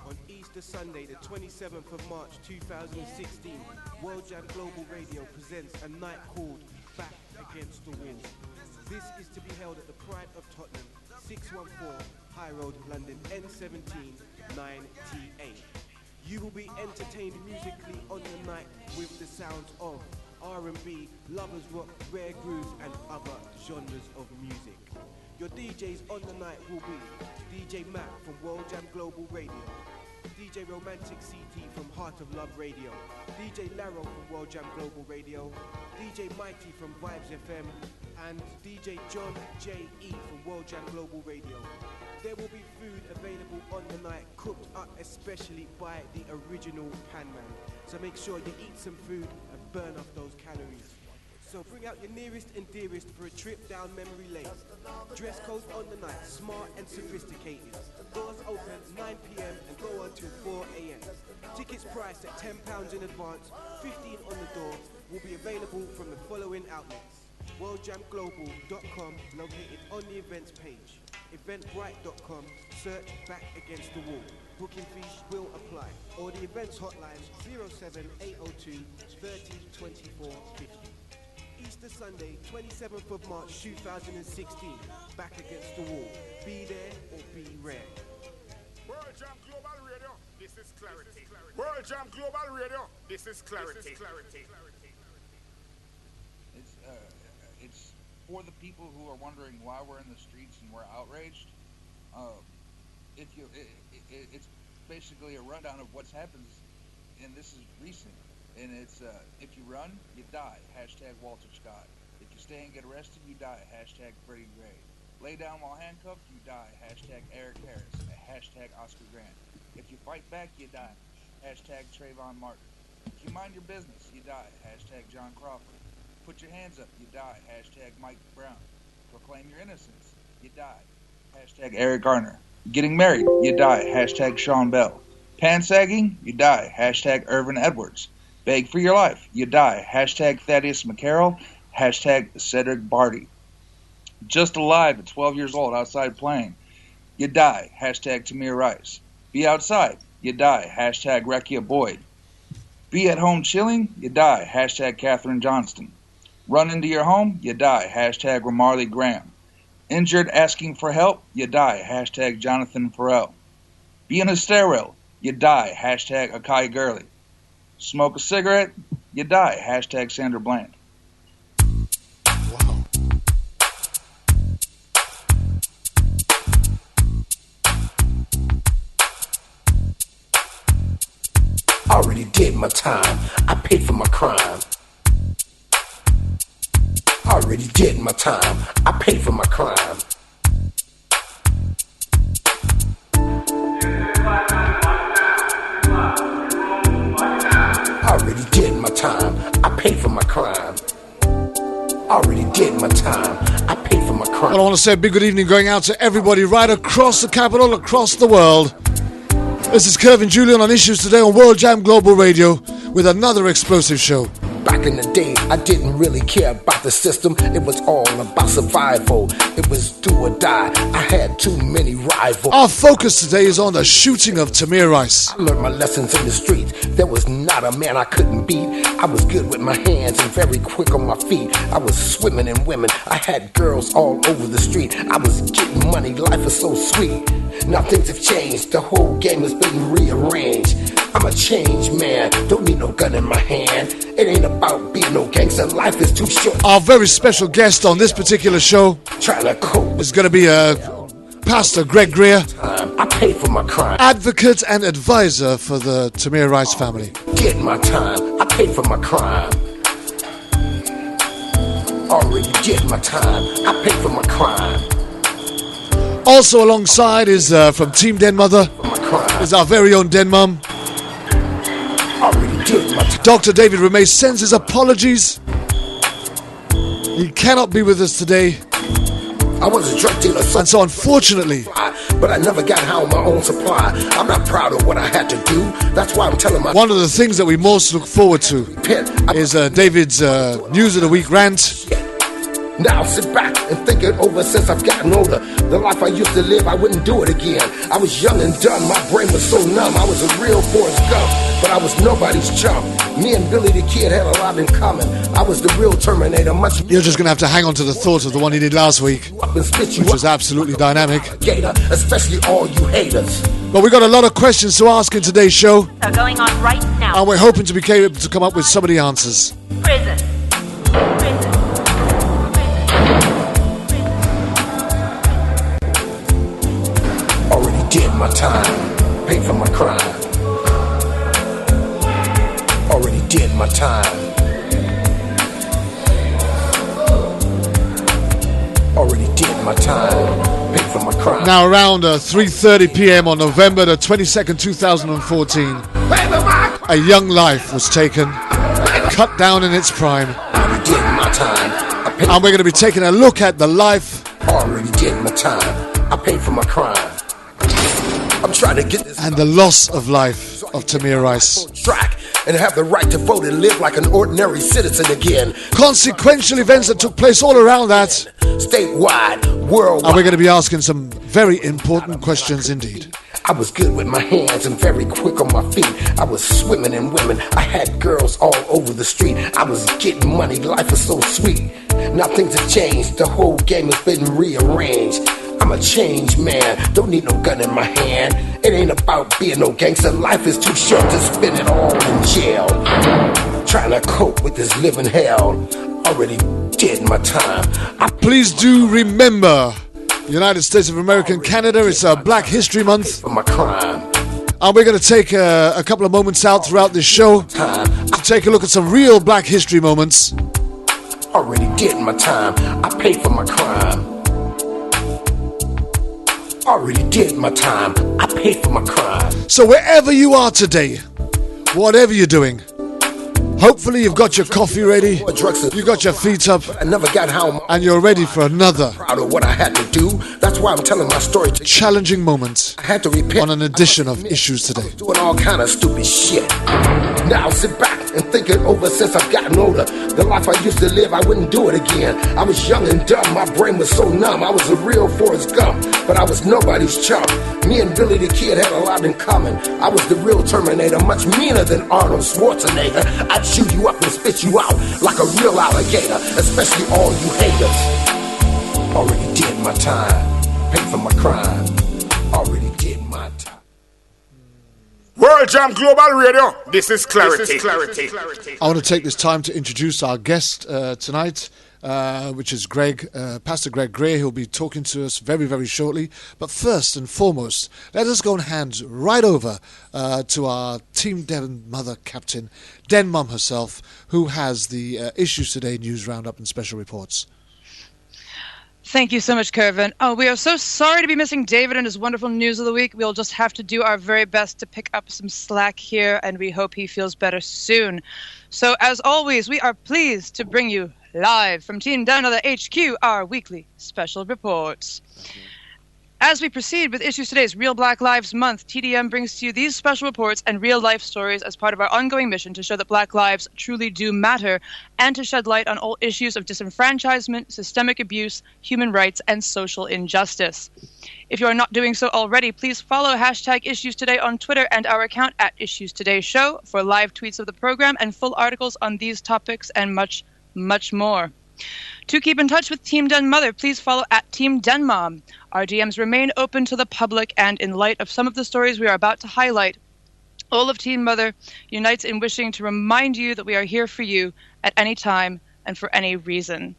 On Easter Sunday, the 27th of March 2016, World Jam Global Radio presents a night called Back Against the Wall. This is to be held at the Pride of Tottenham, 614 High Road, London, N17 9TA. You will be entertained musically on the night with the sounds of R&B, lovers rock, rare grooves and other genres of music. Your DJs on the night will be DJ Mac from World Jam Global Radio, DJ Romantic CT from Heart of Love Radio, DJ Laro from World Jam Global Radio, DJ Mighty from Vibes FM, and DJ John J.E. from World Jam Global Radio. There will be food available on the night, cooked up especially by the original Panman. So make sure you eat some food and burn off those calories. So bring out your nearest and dearest for a trip down memory lane. Dress code on the night, smart and sophisticated. Doors open 9 p.m. and go until 4 a.m. Tickets priced at £10 in advance, 15 on the door, will be available from the following outlets. WorldJamGlobal.com, located on the events page. Eventbrite.com, search Back Against the Wall. Booking fees will apply. Or the events hotline 07802 30 24 50. Easter Sunday, 27th of March 2016. Back Against the Wall. Be there or be rare. World Jam Global Radio, this is clarity. World Jam Global Radio, this is clarity. It's for the people who are wondering why we're in the streets and we're outraged. It's basically a rundown of what's happened, and this is recent. And it's if you run, you die. Hashtag Walter Scott. If you stay and get arrested, you die. Hashtag Freddie Gray. Lay down while handcuffed, you die. Hashtag Eric Harris. Hashtag Oscar Grant. If you fight back, you die. Hashtag Trayvon Martin. If you mind your business, you die. Hashtag John Crawford. Put your hands up, you die. Hashtag Mike Brown. Proclaim your innocence, you die. Hashtag Eric Garner. Getting married, you die. Hashtag Sean Bell. Pan-sagging, you die. Hashtag Irvin Edwards. Beg for your life, you die. Hashtag Thaddeus McCarroll. Hashtag Cedric Barty. Just alive at 12 years old outside playing, you die. Hashtag Tamir Rice. Be outside, you die. Hashtag Rekia Boyd. Be at home chilling, you die. Hashtag Katherine Johnston. Run into your home, you die. Hashtag Ramarley Graham. Injured asking for help, you die. Hashtag Jonathan Farrell. Be in a stairwell, you die. Hashtag Akai Gurley. Smoke a cigarette, you die. Hashtag Sandra Bland. Wow. I already did my time. I paid for my crime. I already did my time. I paid for my crime. I already did my time. I paid for my crime. I already did my time. I paid for my crime. Well, I want to say a big good evening going out to everybody right across the capital, across the world. This is Kevin Julian on Issues Today on World Jam Global Radio with another explosive show. Back in the day, I didn't really care about the system. It was all about survival. It was do or die. I had too many rivals. Our focus today is on the shooting of Tamir Rice. I learned my lessons in the streets. There was not a man I couldn't beat. I was good with my hands and very quick on my feet. I was swimming in women. I had girls all over the street. I was getting money. Life was so sweet. Now things have changed. The whole game has been rearranged. I'm a changed man. Don't need no gun in my hand. It ain't about being no gangster. Life is too short. Our very special guest on this particular show is going to be Pastor Greg Greer, I paid for my crime. advocate and advisor for the Tamir Rice family. Did my time. I paid for my crime. Already did my time. I paid for my crime. Also alongside is from Team Den Mother is our very own Den Mum. Already did my time. Dr. David Remay sends his apologies. He cannot be with us today. I was a drug dealer, And so unfortunately, but I never got high on my own supply. I'm not proud of what I had to do. That's why I'm telling my one of the things that we most look forward to is David's News of the Week rant. Now sit back and think it over since I've gotten older. The life I used to live, I wouldn't do it again. I was young and dumb, my brain was so numb. I was a real Forrest Gump, but I was nobody's chump. Me and Billy the Kid had a lot in common. I was the real Terminator, much. You're just going to have to hang on to the thought of the one he did last week, which was absolutely dynamic. Especially all you haters. But we got a lot of questions to ask in today's show. Are going on right now. And we're hoping to be able to come up with some of the answers. Prison. Already did my time, paid for my crime. Already did my time. Already did my time, paid for my crime. Now around 3:30 p.m. on November the 22nd, 2014, a young life was taken, cut down in its prime. Already did my time. And we're going to be taking a look at the life. Already did my time. I paid for my crime. I'm trying to get this. And the loss of life of Tamir Rice. Track and have the right to vote and live like an ordinary citizen again. Consequential events that took place all around that. Statewide, worldwide. And we're going to be asking some very important questions indeed. I was good with my hands and very quick on my feet. I was swimming in women. I had girls all over the street. I was getting money. Life was so sweet. Now things have changed. The whole game has been rearranged. I'm a changed man. Don't need no gun in my hand. It ain't about being no gangster. Life is too short to spend it all in jail. Trying to cope with this living hell. Already did my time. Please do remember, United States of America and Canada, it's Black History Month. For my crime. And we're going to take a couple of moments out throughout this show to take a look at some real Black History moments. Already did my time. I paid for my crime. Already did my time. I paid for my crime. So wherever you are today, whatever you're doing, hopefully you've got your coffee ready, you got your feet up, I never got how and you're ready for another proud of what I had to do. That's why I'm telling my story. Challenging moment I had to repent on an edition of Issues Today. Doing all kind of stupid shit. Now sit back and think it over since I've gotten older. The life I used to live, I wouldn't do it again. I was young and dumb, my brain was so numb. I was a real Forrest Gump, but I was nobody's chump. Me and Billy the Kid had a lot in common. I was the real Terminator, much meaner than Arnold Schwarzenegger. I'd chew you up and spit you out like a real alligator, especially all you haters. Already did my time, paid for my crime. Already did my time. World Jam Global Radio, this is clarity. I want to take this time to introduce our guest tonight, which is Pastor Greg Gray. He'll be talking to us very, very shortly. But first and foremost, let us go and hand right over to our Team Den Mother Captain, Den Mum herself, who has the Issues Today news roundup and special reports. Thank you so much, Kervin. Oh, we are so sorry to be missing David and his wonderful news of the week. We'll just have to do our very best to pick up some slack here, and we hope he feels better soon. So, as always, we are pleased to bring you live from Team Den Mother HQ, our weekly special reports. As we proceed with Issues Today's Real Black Lives Month, TDM brings to you these special reports and real-life stories as part of our ongoing mission to show that Black lives truly do matter and to shed light on all issues of disenfranchisement, systemic abuse, human rights, and social injustice. If you are not doing so already, please follow hashtag Issues Today on Twitter and our account at Issues Today Show for live tweets of the program and full articles on these topics and much, much more. To keep in touch with Team Den Mother, please follow at Team Den Mom. Our DMs remain open to the public, and in light of some of the stories we are about to highlight, all of Team Mother unites in wishing to remind you that we are here for you at any time and for any reason.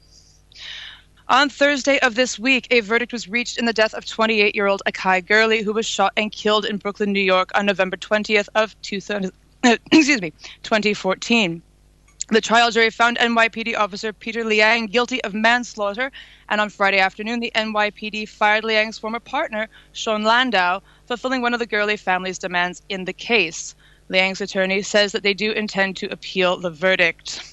On Thursday of this week, a verdict was reached in the death of 28-year-old Akai Gurley, who was shot and killed in Brooklyn, New York on November 20th of 2014. The trial jury found NYPD officer Peter Liang guilty of manslaughter, and on Friday afternoon, the NYPD fired Liang's former partner, Sean Landau, fulfilling one of the Gurley family's demands in the case. Liang's attorney says that they do intend to appeal the verdict.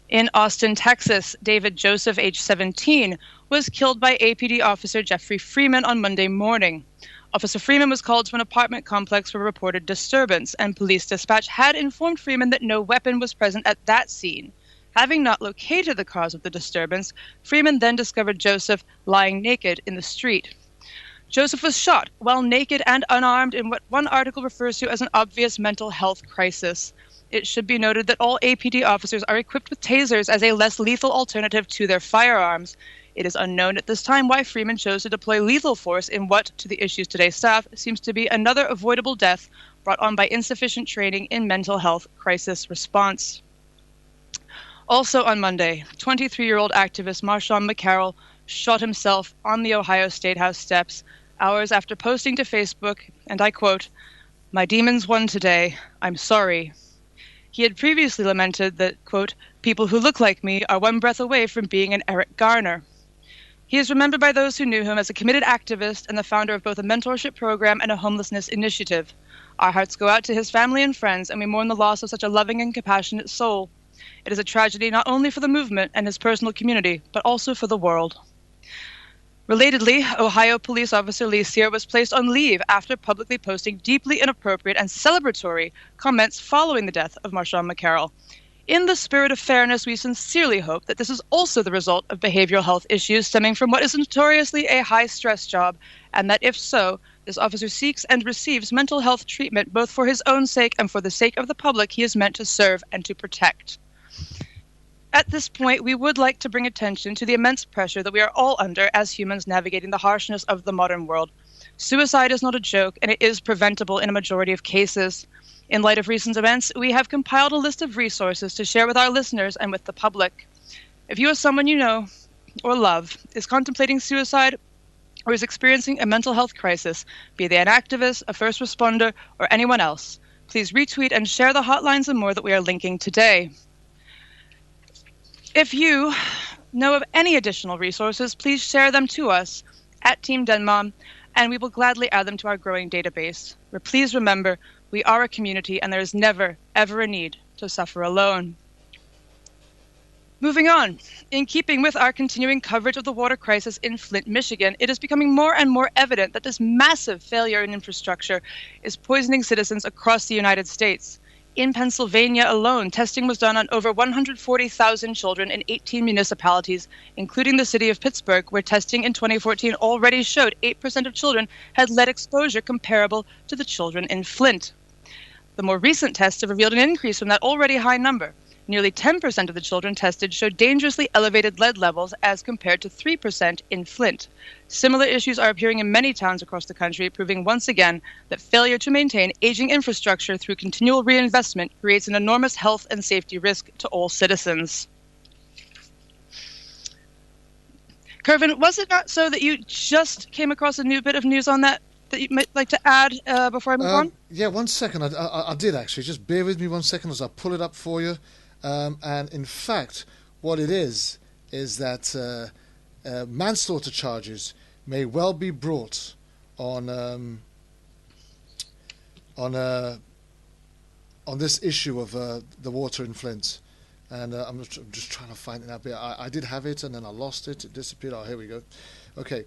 In Austin, Texas, David Joseph, age 17, was killed by APD officer Jeffrey Freeman on Monday morning. Officer Freeman was called to an apartment complex for reported disturbance, and police dispatch had informed Freeman that no weapon was present at that scene. Having not located the cause of the disturbance, Freeman then discovered Joseph lying naked in the street. Joseph was shot while naked and unarmed in what one article refers to as an obvious mental health crisis. It should be noted that all APD officers are equipped with tasers as a less lethal alternative to their firearms. It is unknown at this time why Freeman chose to deploy lethal force in what, to the Issues Today staff, seems to be another avoidable death brought on by insufficient training in mental health crisis response. Also on Monday, 23-year-old activist Marshawn McCarroll shot himself on the Ohio State House steps hours after posting to Facebook, and I quote, "My demons won today. I'm sorry." He had previously lamented that, quote, "people who look like me are one breath away from being an Eric Garner." He is remembered by those who knew him as a committed activist and the founder of both a mentorship program and a homelessness initiative. Our hearts go out to his family and friends, and we mourn the loss of such a loving and compassionate soul. It is a tragedy not only for the movement and his personal community, but also for the world. Relatedly, Ohio police officer Lee Sear was placed on leave after publicly posting deeply inappropriate and celebratory comments following the death of Marshawn McCarroll. In the spirit of fairness, we sincerely hope that this is also the result of behavioral health issues stemming from what is notoriously a high-stress job, and that if so, this officer seeks and receives mental health treatment both for his own sake and for the sake of the public he is meant to serve and to protect. At this point, we would like to bring attention to the immense pressure that we are all under as humans navigating the harshness of the modern world. Suicide is not a joke, and it is preventable in a majority of cases. In light of recent events, we have compiled a list of resources to share with our listeners and with the public. If you or someone you know or love is contemplating suicide or is experiencing a mental health crisis, be they an activist, a first responder, or anyone else, please retweet and share the hotlines and more that we are linking today. If you know of any additional resources, please share them to us at Team Denmom, and we will gladly add them to our growing database. Where please remember, we are a community, and there is never, ever a need to suffer alone. Moving on, in keeping with our continuing coverage of the water crisis in Flint, Michigan, it is becoming more and more evident that this massive failure in infrastructure is poisoning citizens across the United States. In Pennsylvania alone, testing was done on over 140,000 children in 18 municipalities, including the city of Pittsburgh, where testing in 2014 already showed 8% of children had lead exposure comparable to the children in Flint. The more recent tests have revealed an increase from that already high number. Nearly 10% of the children tested showed dangerously elevated lead levels as compared to 3% in Flint. Similar issues are appearing in many towns across the country, proving once again that failure to maintain aging infrastructure through continual reinvestment creates an enormous health and safety risk to all citizens. Kervin, was it not so that you just came across a new bit of news on that you might like to add before I move on? Yeah, 1 second. I did actually. Just bear with me 1 second as I pull it up for you. And in fact, what it is that manslaughter charges may well be brought on this issue of the water in Flint. And I'm just trying to find it out. I did have it, and then I lost it. It disappeared. Oh, here we go. Okay.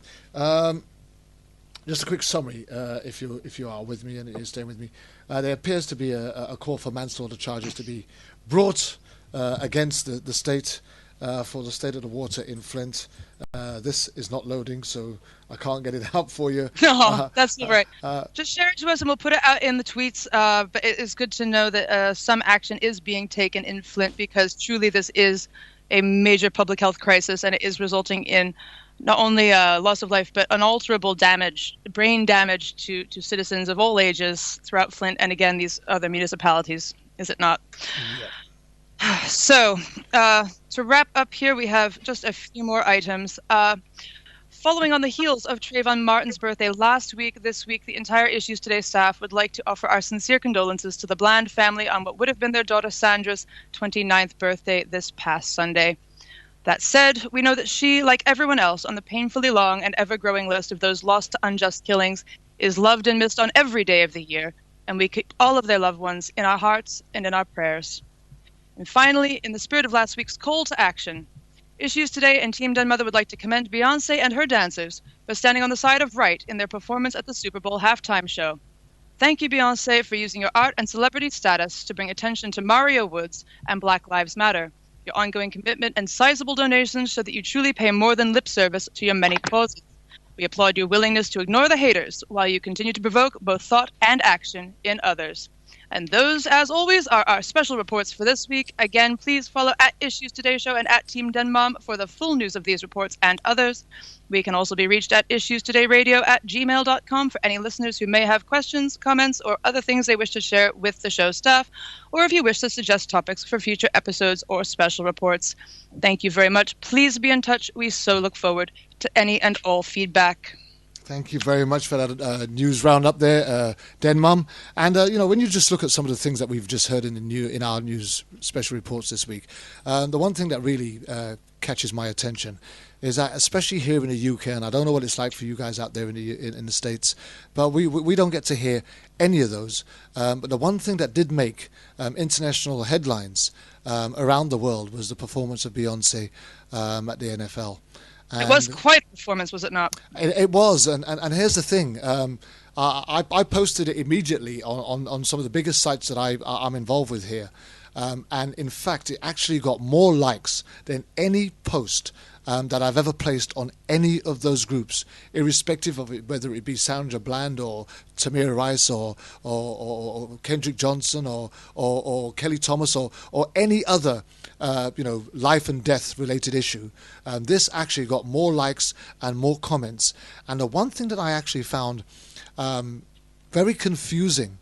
Just a quick summary, if you are with me and you're staying with me. There appears to be a call for manslaughter charges to be brought against the state for the state of the water in Flint. This is not loading, so I can't get it out for you. No, that's all right. Just share it to us, and we'll put it out in the tweets. But it is good to know that some action is being taken in Flint, because truly this is a major public health crisis, and it is resulting in not only loss of life, but unalterable damage, brain damage to citizens of all ages throughout Flint and, again, these other municipalities, is it not? Yeah. So, to wrap up here, we have just a few more items. Following on the heels of Trayvon Martin's birthday last week, this week, the entire Issues Today staff would like to offer our sincere condolences to the Bland family on what would have been their daughter Sandra's 29th birthday this past Sunday. That said, we know that she, like everyone else on the painfully long and ever-growing list of those lost to unjust killings, is loved and missed on every day of the year, and we keep all of their loved ones in our hearts and in our prayers. And finally, in the spirit of last week's call to action, Issues Today and Team Den Mother would like to commend Beyoncé and her dancers for standing on the side of right in their performance at the Super Bowl halftime show. Thank you, Beyoncé, for using your art and celebrity status to bring attention to Mario Woods and Black Lives Matter. Your ongoing commitment and sizable donations show that you truly pay more than lip service to your many causes. We applaud your willingness to ignore the haters while you continue to provoke both thought and action in others. And those, as always, are our special reports for this week. Again, please follow at Issues Today Show and at Team Denmom for the full news of these reports and others. We can also be reached at issuestodayradio@gmail.com for any listeners who may have questions, comments, or other things they wish to share with the show staff, or if you wish to suggest topics for future episodes or special reports. Thank you very much. Please be in touch. We so look forward to any and all feedback. Thank you very much for that news roundup there, Denmom. And when you just look at some of the things that we've just heard in our news special reports this week, the one thing that really catches my attention is that, especially here in the UK, and I don't know what it's like for you guys out there in the States, but we don't get to hear any of those. But the one thing that did make international headlines around the world was the performance of Beyonce at the NFL. It was quite a performance, was it not? It was, and here's the thing. I posted it immediately on some of the biggest sites that I'm involved with here. And in fact, it actually got more likes than any post that I've ever placed on any of those groups, irrespective of it, whether it be Sandra Bland or Tamir Rice or Kendrick Johnson or Kelly Thomas or any other life and death related issue. This actually got more likes and more comments. And the one thing that I actually found very confusing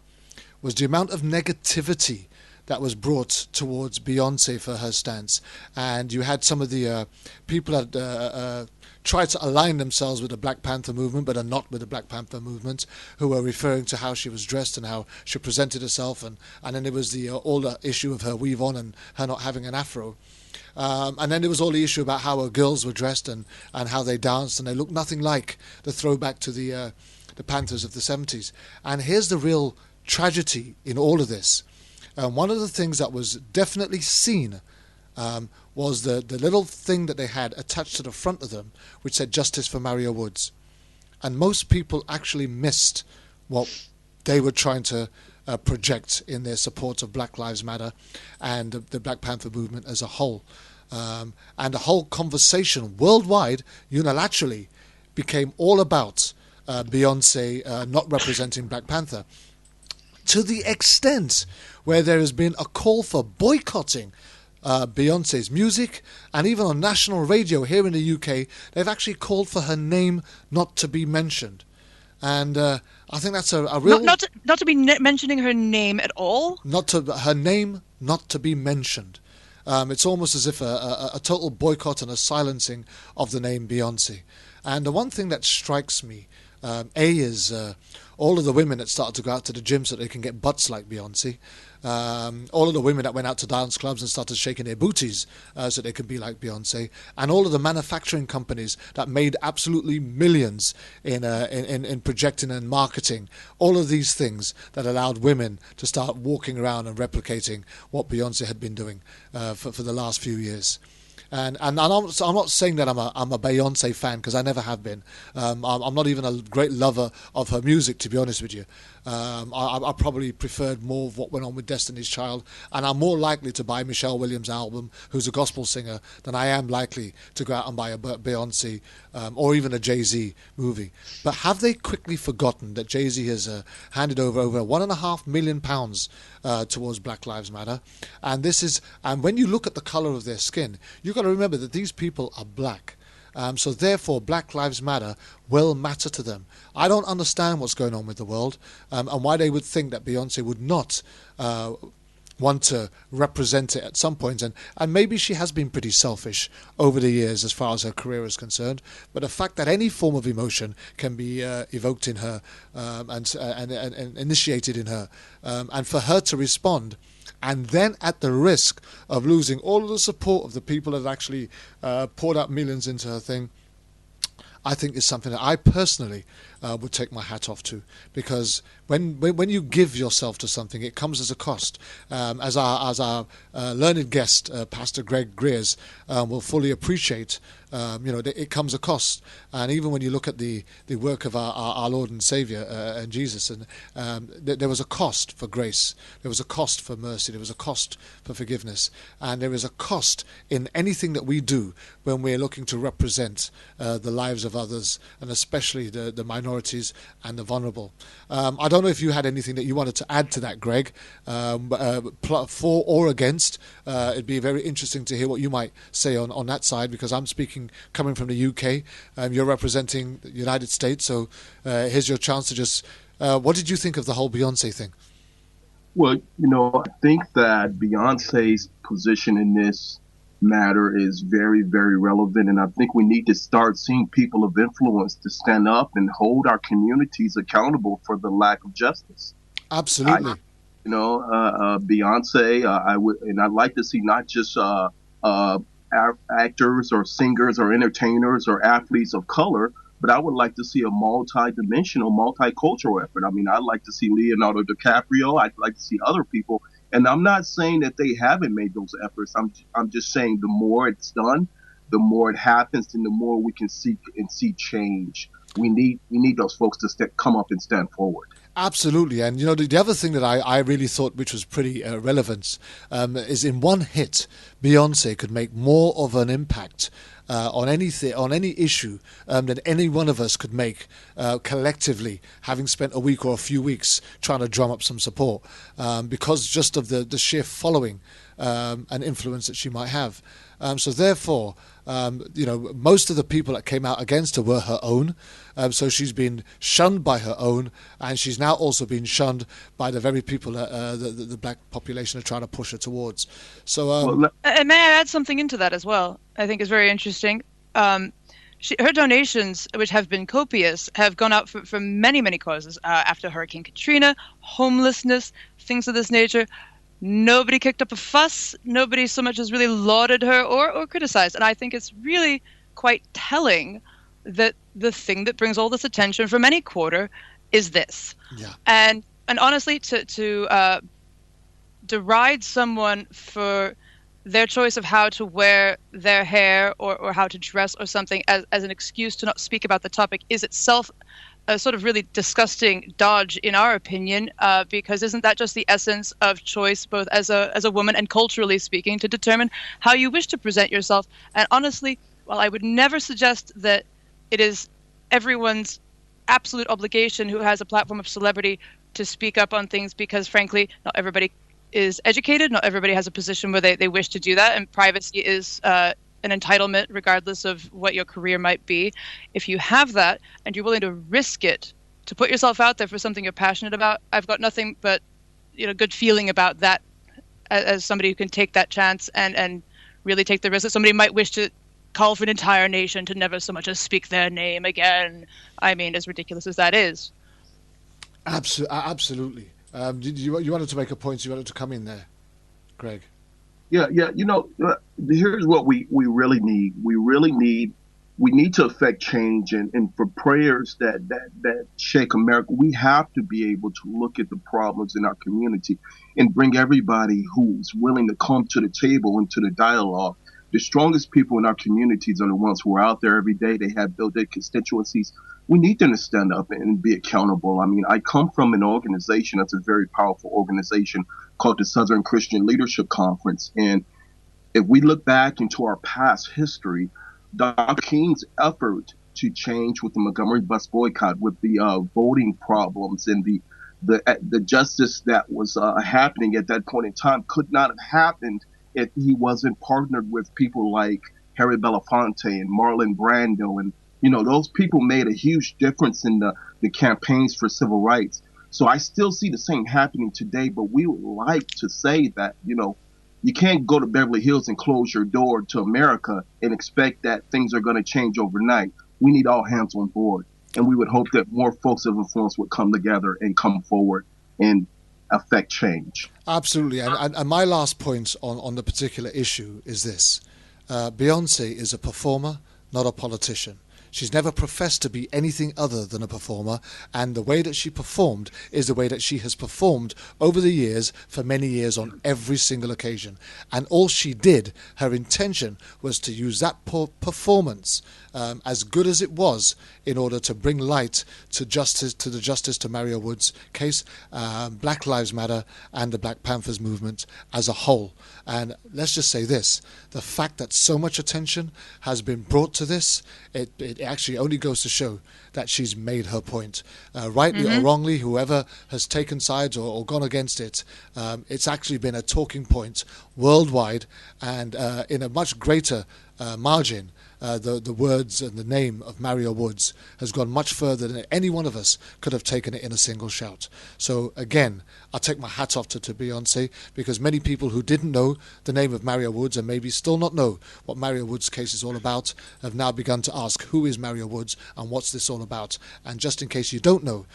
was the amount of negativity that was brought towards Beyonce for her stance. And you had some of the people that tried to align themselves with the Black Panther movement but are not with the Black Panther movement, who were referring to how she was dressed and how she presented herself, and then there was the older issue of her weave on and her not having an afro. And then there was all the issue about how her girls were dressed and how they danced, and they looked nothing like the throwback to the Panthers of the 70s. And here's the real tragedy in all of this. One of the things that was definitely seen was the little thing that they had attached to the front of them, which said "Justice for Mario Woods," and most people actually missed what they were trying to project in their support of Black Lives Matter and the Black Panther movement as a whole. And the whole conversation worldwide unilaterally became all about Beyonce not representing Black Panther, to the extent where there has been a call for boycotting Beyonce's music, and even on national radio here in the UK, they've actually called for her name not to be mentioned. And I think that's a real... Not to be mentioning her name at all? Her name not to be mentioned. It's almost as if a total boycott and a silencing of the name Beyonce. And the one thing that strikes me, is all of the women that started to go out to the gym so they can get butts like Beyonce. All of the women that went out to dance clubs and started shaking their booties so they could be like Beyonce. And all of the manufacturing companies that made absolutely millions in projecting and marketing. All of these things that allowed women to start walking around and replicating what Beyonce had been doing for the last few years. And I'm not saying that I'm a Beyonce fan, because I never have been. I'm not even a great lover of her music, to be honest with you. I probably preferred more of what went on with Destiny's Child, and I'm more likely to buy Michelle Williams' album, who's a gospel singer, than I am likely to go out and buy a Beyonce or even a Jay-Z movie. But have they quickly forgotten that Jay-Z has handed over £1.5 million towards Black Lives Matter? And when you look at the colour of their skin, you've got to remember that these people are black. So therefore, Black Lives Matter will matter to them. I don't understand what's going on with the world, and why they would think that Beyonce would not want to represent it at some point. And maybe she has been pretty selfish over the years as far as her career is concerned. But the fact that any form of emotion can be evoked in her and initiated in her, and for her to respond, and then at the risk of losing all of the support of the people that actually poured out millions into her thing, I think is something that I personally would take my hat off to, because when you give yourself to something, it comes as a cost. As our learned guest, Pastor Greg Greers, will fully appreciate, it comes a cost. And even when you look at the work of our Lord and Savior and Jesus, and there was a cost for grace, there was a cost for mercy, there was a cost for forgiveness, and there is a cost in anything that we do when we're looking to represent the lives of others, and especially the minorities and the vulnerable. I don't know if you had anything that you wanted to add to that, Greg, for or against. It'd be very interesting to hear what you might say on that side, because I'm speaking coming from the UK. You're representing the United States, so here's your chance to just... what did you think of the whole Beyonce thing? Well, I think that Beyonce's position in this matter is very, very relevant, and I think we need to start seeing people of influence to stand up and hold our communities accountable for the lack of justice. Absolutely. Beyonce, I'd like to see not just actors or singers or entertainers or athletes of color, but I would like to see a multi-dimensional, multicultural effort. I mean, I'd like to see Leonardo DiCaprio. I'd like to see other people. And I'm not saying that they haven't made those efforts. I'm just saying the more it's done, the more it happens, and the more we can see change. We need those folks to come up and stand forward. Absolutely. And, the other thing that I really thought, which was pretty relevant, is in one hit, Beyonce could make more of an impact on any issue than any one of us could make collectively, having spent a week or a few weeks trying to drum up some support, because just of the sheer following and influence that she might have. So therefore, most of the people that came out against her were her own. So she's been shunned by her own, and she's now also been shunned by the very people that the black population are trying to push her towards. So, and may I add something into that as well? I think is very interesting. Her donations, which have been copious, have gone out for many, many causes. After Hurricane Katrina, homelessness, things of this nature. Nobody kicked up a fuss. Nobody so much as really lauded her or criticized. And I think it's really quite telling that the thing that brings all this attention from any quarter is this. Yeah. And honestly, to deride someone for their choice of how to wear their hair or how to dress or something as an excuse to not speak about the topic is itself a sort of really disgusting dodge, in our opinion, because isn't that just the essence of choice, both as a woman and culturally speaking, to determine how you wish to present yourself? And honestly, while I would never suggest that it is everyone's absolute obligation who has a platform of celebrity to speak up on things, because frankly, not everybody is educated, not everybody has a position where they wish to do that, and privacy is an entitlement regardless of what your career might be. If you have that and you're willing to risk it to put yourself out there for something you're passionate about, I've got nothing but good feeling about that as somebody who can take that chance and really take the risk that somebody might wish to call for an entire nation to never so much as speak their name again. I mean, as ridiculous as that is. Absolutely. You wanted to make a point, so you wanted to come in there, Greg. Yeah. Here's what we really need. We need to affect change, and for prayers that shake America, we have to be able to look at the problems in our community and bring everybody who's willing to come to the table into the dialogue. The strongest people in our communities are the ones who are out there every day. They have built their constituencies. We need them to stand up and be accountable. I mean, I come from an organization that's a very powerful organization called the Southern Christian Leadership Conference. And if we look back into our past history, Dr. King's effort to change with the Montgomery bus boycott, with the voting problems and the justice that was happening at that point in time, could not have happened if he wasn't partnered with people like Harry Belafonte and Marlon Brando. And, those people made a huge difference in the campaigns for civil rights. So I still see the same happening today, but we would like to say that, you can't go to Beverly Hills and close your door to America and expect that things are going to change overnight. We need all hands on board. And we would hope that more folks of influence would come together and come forward and affect change. Absolutely. And my last point on the particular issue is this. Beyonce is a performer, not a politician. She's never professed to be anything other than a performer, and the way that she performed is the way that she has performed over the years, for many years, on every single occasion. And all she did, her intention was to use that performance, as good as it was, in order to bring light to the justice to Mario Woods' case, Black Lives Matter, and the Black Panthers movement as a whole. And let's just say this: the fact that so much attention has been brought to this, it actually only goes to show that she's made her point. Rightly or wrongly, whoever has taken sides or gone against it, it's actually been a talking point worldwide, and in a much greater margin. The words and the name of Mario Woods has gone much further than any one of us could have taken it in a single shout. So again, I take my hat off to Beyonce, because many people who didn't know the name of Mario Woods, and maybe still not know what Mario Woods' case is all about, have now begun to ask, who is Mario Woods and what's this all about? And just in case you don't know,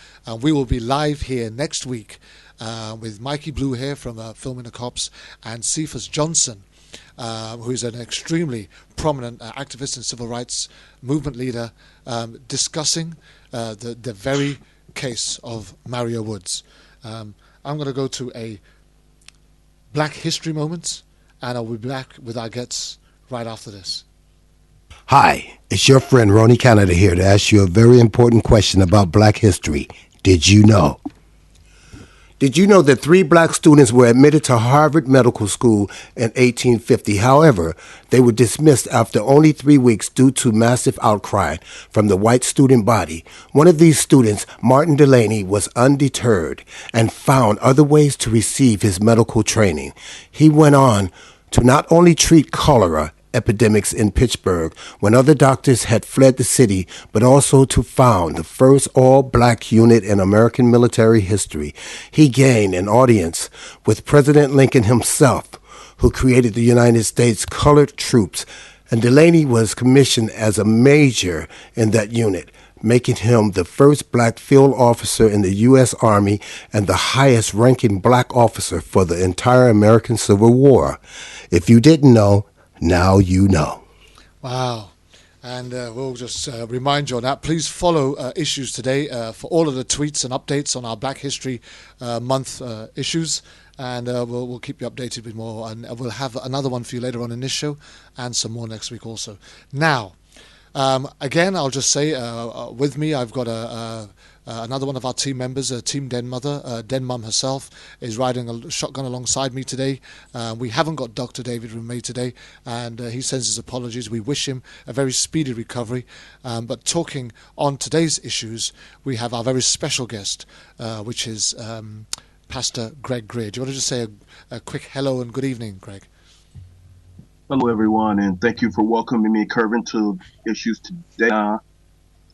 we will be live here next week with Mikey Blue here from Filming the Cops, and Cephas Johnson, who is an extremely prominent activist and civil rights movement leader, discussing the very case of Mario Woods. I'm going to go to a Black History moment, and I'll be back with our guests right after this. Hi, it's your friend Ronnie Canada here to ask you a very important question about Black history. Did you know? Did you know that 3 black students were admitted to Harvard Medical School in 1850? However, they were dismissed after only 3 weeks due to massive outcry from the white student body. One of these students, Martin Delaney, was undeterred and found other ways to receive his medical training. He went on to not only treat cholera epidemics in Pittsburgh when other doctors had fled the city, but also to found the first all-black unit in American military history. He gained an audience with President Lincoln himself, who created the United States Colored Troops, and Delaney was commissioned as a major in that unit, making him the first black field officer in the U.S. Army and the highest-ranking black officer for the entire American Civil War. If you didn't know, now you know. Wow. And we'll just remind you on that. Please follow Issues Today for all of the tweets and updates on our Black History Month issues. And we'll keep you updated with more. And we'll have another one for you later on in this show, and some more next week also. Now, again, I'll just say, with me, I've got another one of our team members, Team Den Mother. Den Mum herself is riding a shotgun alongside me today. We haven't got Dr. David with me today, and he sends his apologies. We wish him a very speedy recovery. But talking on today's issues, we have our very special guest, which is Pastor Greg Greer. Do you want to just say a quick hello and good evening, Greg? Hello, everyone, and thank you for welcoming me, Kervin, to Issues Today.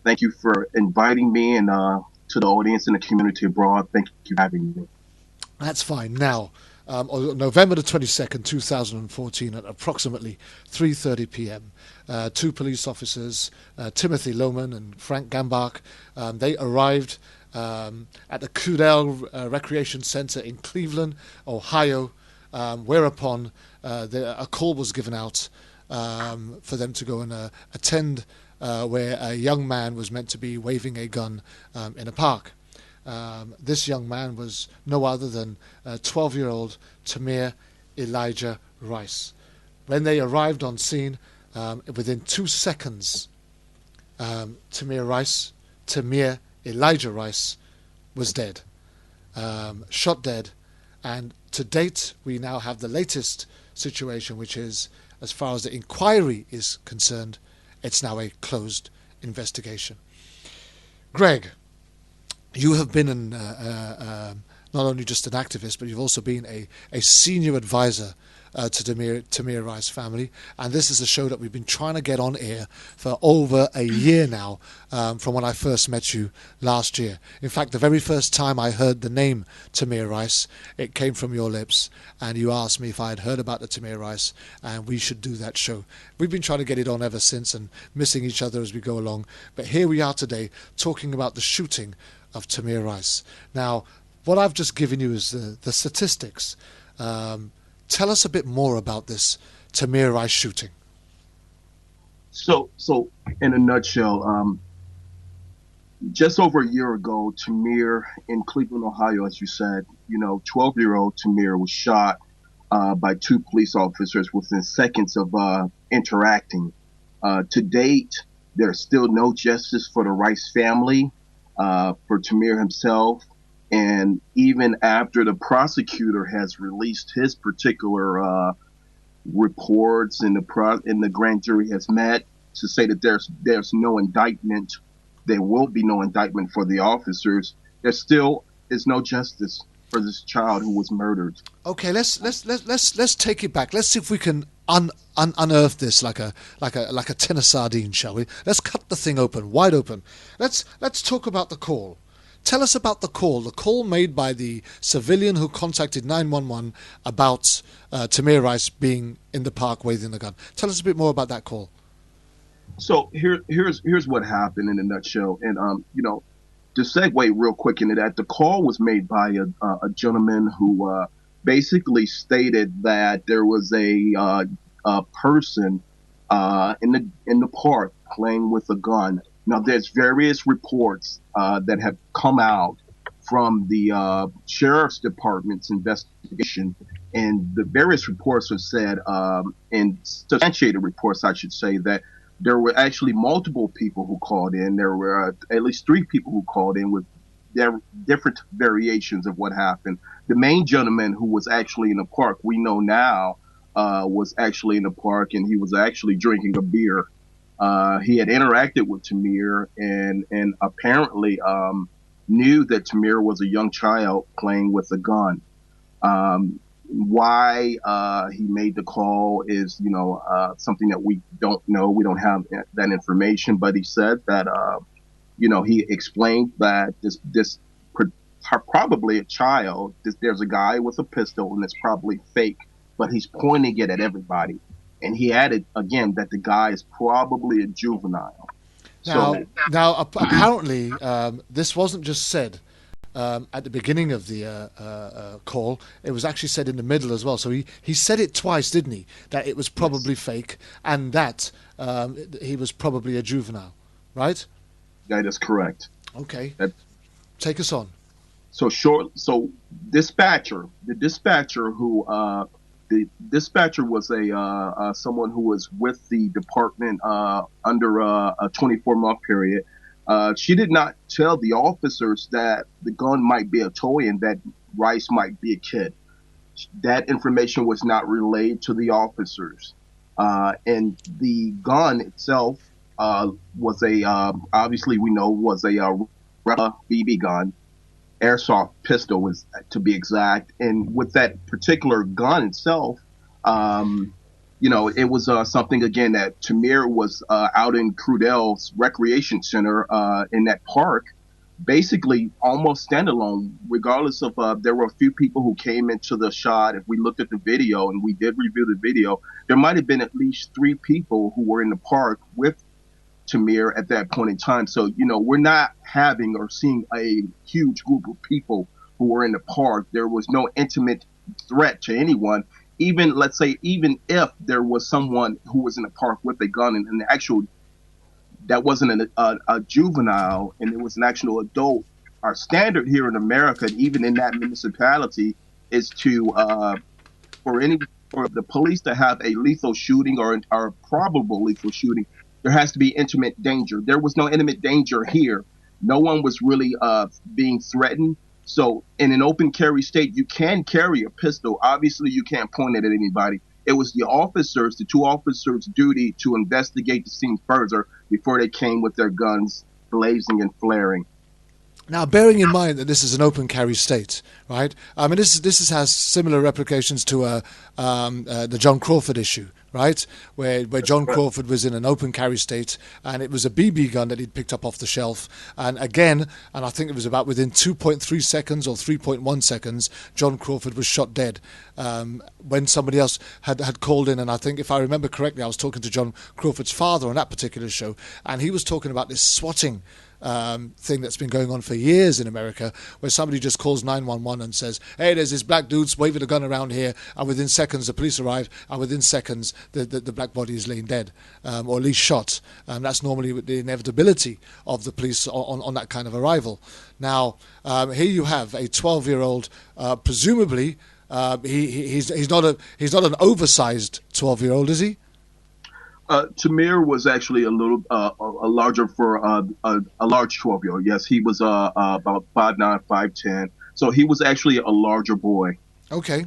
Thank you for inviting me, and to the audience and the community abroad, thank you for having me. That's fine. Now, on November the 22nd, 2014, at approximately 3:30 p.m., 2 police officers, Timothy Lohman and Frank Gambach, they arrived at the Cudell Recreation Center in Cleveland, Ohio, whereupon a call was given out for them to go and attend where a young man was meant to be waving a gun in a park. This young man was no other than 12-year-old Tamir Elijah Rice. When they arrived on scene, within 2 seconds, Tamir Elijah Rice was dead, shot dead. And to date, we now have the latest situation, which is, as far as the inquiry is concerned, it's now a closed investigation. Greg, you have been not only just an activist, but you've also been a senior advisor to Tamir Rice family, and this is a show that we've been trying to get on air for over a year now, from when I first met you last year. In fact, the very first time I heard the name Tamir Rice, it came from your lips, and you asked me if I had heard about the Tamir Rice, and we should do that show. We've been trying to get it on ever since, and missing each other as we go along, but here we are today talking about the shooting of Tamir Rice. Now, what I've just given you is the statistics. Tell us a bit more about this Tamir Rice shooting. So in a nutshell, just over a year ago, Tamir in Cleveland, Ohio, as you said, 12-year-old Tamir was shot by two police officers within seconds of interacting. To date, there's still no justice for the Rice family, for Tamir himself, and even after the prosecutor has released his particular reports and the grand jury has met to say that there's no indictment, there will be no indictment for the officers. There still is no justice for this child who was murdered. Okay, let's take it back. Let's see if we can unearth this like a tin of sardines, shall we? Let's cut the thing open, wide open. Let's talk about the call. Tell us about the call made by the civilian who contacted 911 about Tamir Rice being in the park waving the gun. Tell us a bit more about that call. So here's what happened in a nutshell, and to segue real quick into that, the call was made by a gentleman who basically stated that there was a person in the park playing with a gun. Now, there's various reports that have come out from the sheriff's department's investigation, and the various reports have said, and substantiated reports, I should say, that there were actually multiple people who called in. There were at least 3 people who called in with their different variations of what happened. The main gentleman who was actually in the park, we know now, was actually in the park, and he was actually drinking a beer. He had interacted with Tamir and apparently knew that Tamir was a young child playing with a gun. Why he made the call is, something that we don't know. We don't have that information, but he said that, he explained that this probably a child, there's a guy with a pistol and it's probably fake, but he's pointing it at everybody. And he added again that the guy is probably a juvenile. Now apparently, this wasn't just said at the beginning of the call. It was actually said in the middle as well. So he said it twice, didn't he? That it was probably fake, and that he was probably a juvenile, right? That is correct. Okay. Take us on. So the dispatcher was someone who was with the department under a 24-month period. She did not tell the officers that the gun might be a toy and that Rice might be a kid. That information was not relayed to the officers. And the gun itself was obviously we know was a BB gun. Airsoft pistol was, to be exact. And with that particular gun itself, it was something, again, that Tamir was out in Crudell's recreation center in that park, basically almost standalone, regardless of there were a few people who came into the shot. If we looked at the video, and we did review the video, there might have been at least 3 people who were in the park with Tamir at that point in time. So, we're not having or seeing a huge group of people who were in the park. There was no intimate threat to anyone. Even, let's say, even if there was someone who was in the park with a gun and the actual, that wasn't a juvenile and it was an actual adult, our standard here in America, even in that municipality, is to, for the police to have a lethal shooting or a probable lethal shooting, there has to be intimate danger. There was no intimate danger here. No one was really being threatened. So in an open carry state, you can carry a pistol. Obviously, you can't point it at anybody. It was the 2 officers' duty to investigate the scene further before they came with their guns blazing and flaring. Now, bearing in mind that this is an open carry state, right? I mean, this has similar replications to the John Crawford issue, right? Where John Crawford was in an open carry state, and it was a BB gun that he'd picked up off the shelf. And again, I think it was about within 2.3 seconds or 3.1 seconds, John Crawford was shot dead. When somebody else had called in, and I think if I remember correctly, I was talking to John Crawford's father on that particular show, and he was talking about this swatting thing that's been going on for years in America, where somebody just calls 911 and says, hey, there's this black dude waving a gun around here, and within seconds the police arrive, and within seconds the black body is laying dead, or at least shot. That's normally the inevitability of the police on that kind of arrival. Now, here you have a 12-year-old, presumably he's not an oversized 12-year-old, is he? Tamir was actually a little larger for a large 12-year-old. Yes, he was about 5'9", 5'10". So he was actually a larger boy. Okay.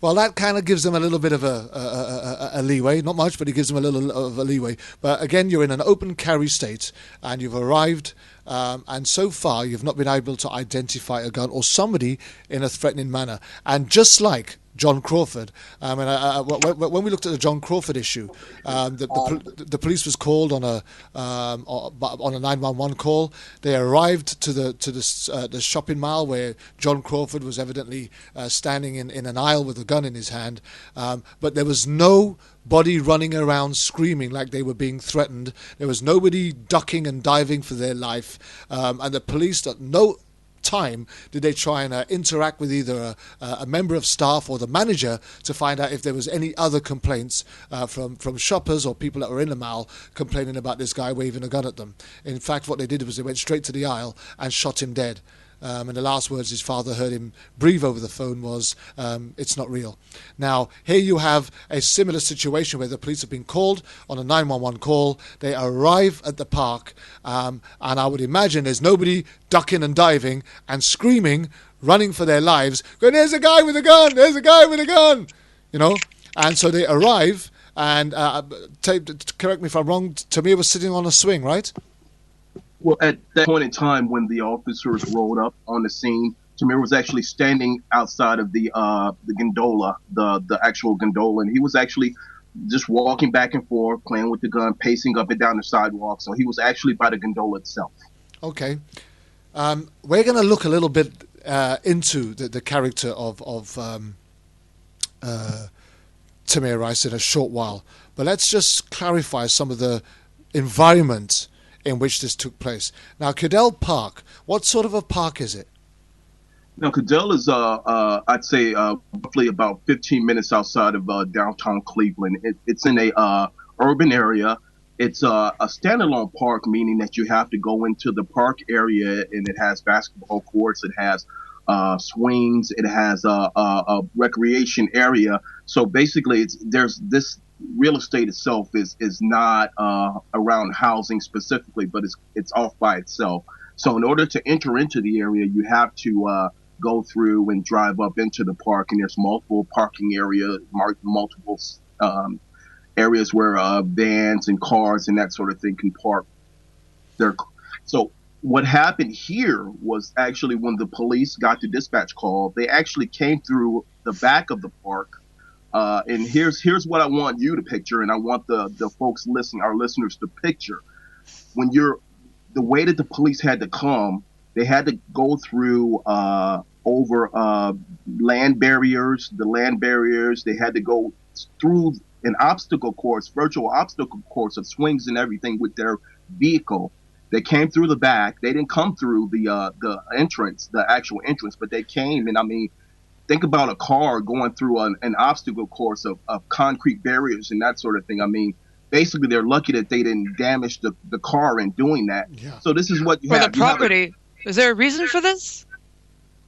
Well, that kind of gives them a little bit of a leeway. Not much, but it gives them a little of a leeway. But again, you're in an open carry state, and you've arrived, and so far you've not been able to identify a gun or somebody in a threatening manner. And just like John Crawford, when we looked at the John Crawford issue, the police was called on a 911 call. They arrived to the shopping mall where John Crawford was evidently standing in an aisle with a gun in his hand, but there was nobody running around screaming like they were being threatened. There was nobody ducking and diving for their life, and the police at no time did they try and interact with either a member of staff or the manager to find out if there was any other complaints from shoppers or people that were in the mall complaining about this guy waving a gun at them. In fact, what they did was they went straight to the aisle and shot him dead. And the last words his father heard him breathe over the phone was, it's not real. Now, here you have a similar situation where the police have been called on a 911 call. They arrive at the park, and I would imagine there's nobody ducking and diving and screaming, running for their lives, going, there's a guy with a gun, there's a guy with a gun, And so they arrive, and correct me if I'm wrong, Tamir was sitting on a swing, right? Well, at that point in time, when the officers rolled up on the scene, Tamir was actually standing outside of the gondola, the actual gondola, and he was actually just walking back and forth, playing with the gun, pacing up and down the sidewalk. So he was actually by the gondola itself. Okay. We're going to look a little bit into the character of Tamir Rice in a short while, but let's just clarify some of the environment in which this took place. Now, Cadell Park, what sort of a park is it? Now, Cadell is, I'd say, roughly about 15 minutes outside of downtown Cleveland. It's in a urban area. It's a standalone park, meaning that you have to go into the park area, and it has basketball courts, it has swings, it has a recreation area. So basically, there's this real estate itself is not around housing specifically, but it's off by itself. So in order to enter into the area, you have to go through and drive up into the park, and there's multiple parking areas, multiple areas where vans and cars and that sort of thing can park there. So what happened here was actually when the police got the dispatch call, they actually came through the back of the park. And here's what I want you to picture, and I want the folks our listeners to picture. The way that the police had to come, they had to go through over land barriers. The land barriers, they had to go through an obstacle course, virtual obstacle course of swings and everything with their vehicle. They came through the back. They didn't come through the entrance, the actual entrance, but they came, and I mean, think about a car going through an obstacle course of concrete barriers and that sort of thing. I mean, basically, they're lucky that they didn't damage the car in doing that. Yeah. So this is what you have. For the property. Is there a reason for this?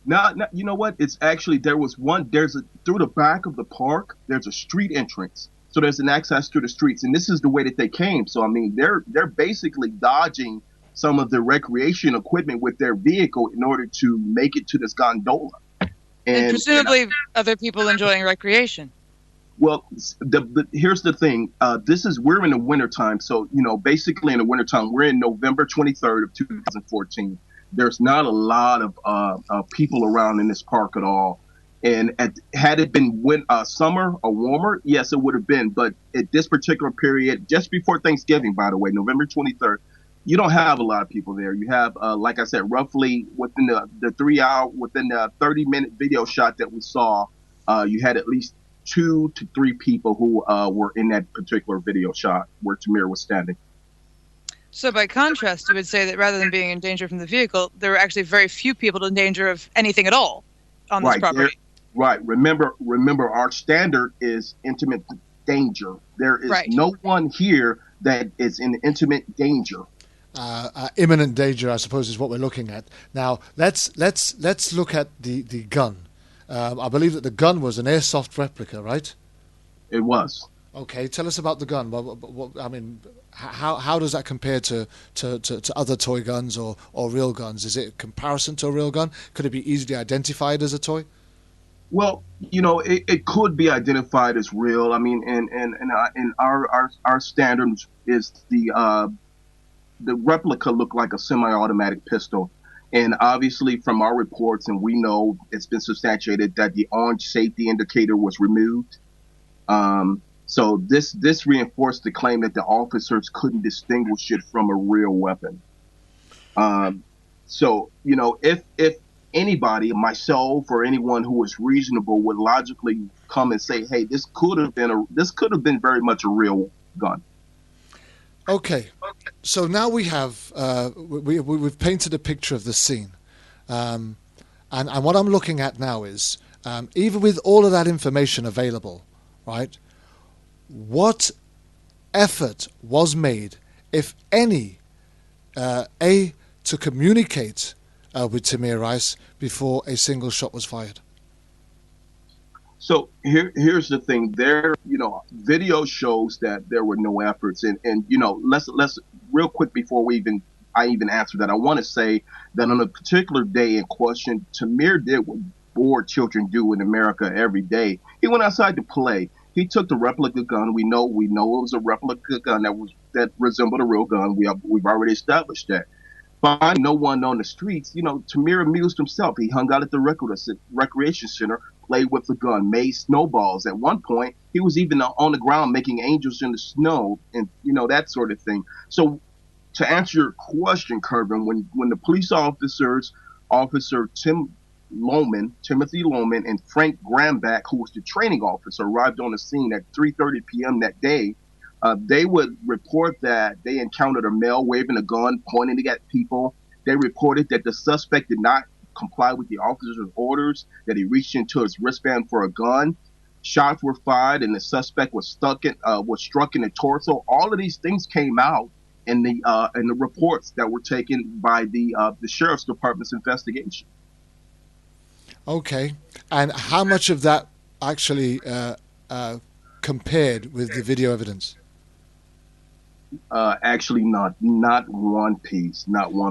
No, you know what? It's actually, through the back of the park, there's a street entrance. So there's an access to the streets. And this is the way that they came. So, I mean, they're basically dodging some of the recreation equipment with their vehicle in order to make it to this gondola. And presumably other people enjoying recreation. Well, here's the thing. We're in the wintertime. So, basically in the wintertime, we're in November 23rd of 2014. There's not a lot of people around in this park at all. And had it been summer or warmer, yes, it would have been. But at this particular period, just before Thanksgiving, by the way, November 23rd, you don't have a lot of people there. You have, like I said, roughly within the 30-minute video shot that we saw, you had at least 2 to 3 people who were in that particular video shot where Tamir was standing. So by contrast, you would say that rather than being in danger from the vehicle, there were actually very few people in danger of anything at all on this property. Right. Remember, our standard is intimate danger. There is no one here that is in intimate danger. Imminent danger, I suppose, is what we're looking at. Now, let's look at the gun. I believe that the gun was an airsoft replica, right? It was. Okay, tell us about the gun. I mean, how does that compare to other toy guns or real guns? Is it a comparison to a real gun? Could it be easily identified as a toy? Well, it could be identified as real. I mean, and our standards is the replica looked like a semi-automatic pistol. And obviously from our reports, and we know it's been substantiated that the orange safety indicator was removed. So this reinforced the claim that the officers couldn't distinguish it from a real weapon. So, if anybody, myself or anyone who was reasonable, would logically come and say, hey, this could have been very much a real gun. Okay, so now we have we've painted a picture of the scene, and what I'm looking at now is even with all of that information available, right? What effort was made, if any, to communicate with Tamir Rice before a single shot was fired? So here's the thing. Video shows that there were no efforts, and let's real quick before I even answer that, I want to say that on a particular day in question, Tamir did what bored children do in America every day. He went outside to play. He took the replica gun. We know it was a replica gun that resembled a real gun. We've already established that. Finding no one on the streets, Tamir amused himself. He hung out at the recreation center, played with the gun, made snowballs. At one point, he was even on the ground making angels in the snow, and that sort of thing. So, to answer your question, Kervin, when the police officers, Officer Timothy Loman, and Frank Grambach, who was the training officer, arrived on the scene at 3:30 p.m. that day, they would report that they encountered a male waving a gun, pointing at people. They reported that the suspect did not comply with the officer's orders, that he reached into his wristband for a gun. Shots were fired, and the suspect was struck in the torso. All of these things came out in the reports that were taken by the sheriff's department's investigation. Okay, and how much of that actually compared with the video evidence? Actually, not one piece.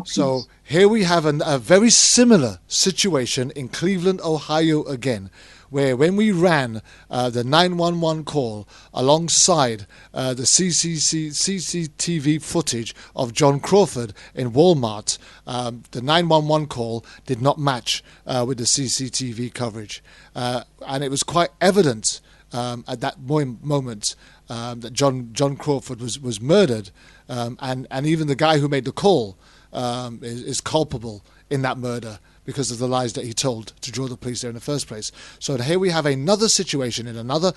So here we have a very similar situation in Cleveland, Ohio again, where when we ran the 911 call alongside the CCTV footage of John Crawford in Walmart, the 911 call did not match with the CCTV coverage. And it was quite evident at that moment that John Crawford was murdered, and even the guy who made the call is culpable in that murder because of the lies that he told to draw the police there in the first place. So here we have another situation in the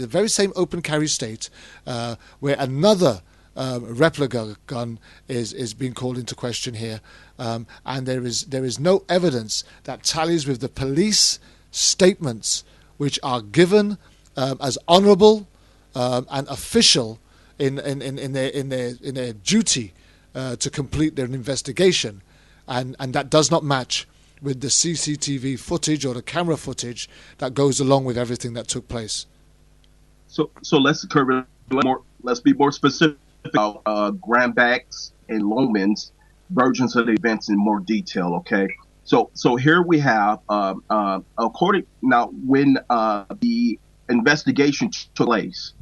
very same open carry state where another replica gun is being called into question here, and there is no evidence that tallies with the police statements, which are given as honourable and official in their duty to complete their investigation, and that does not match with the CCTV footage or the camera footage that goes along with everything that took place. So let's be more specific about Grambach's and Loman's versions of the events in more detail. Okay. So here we have, when the investigation took place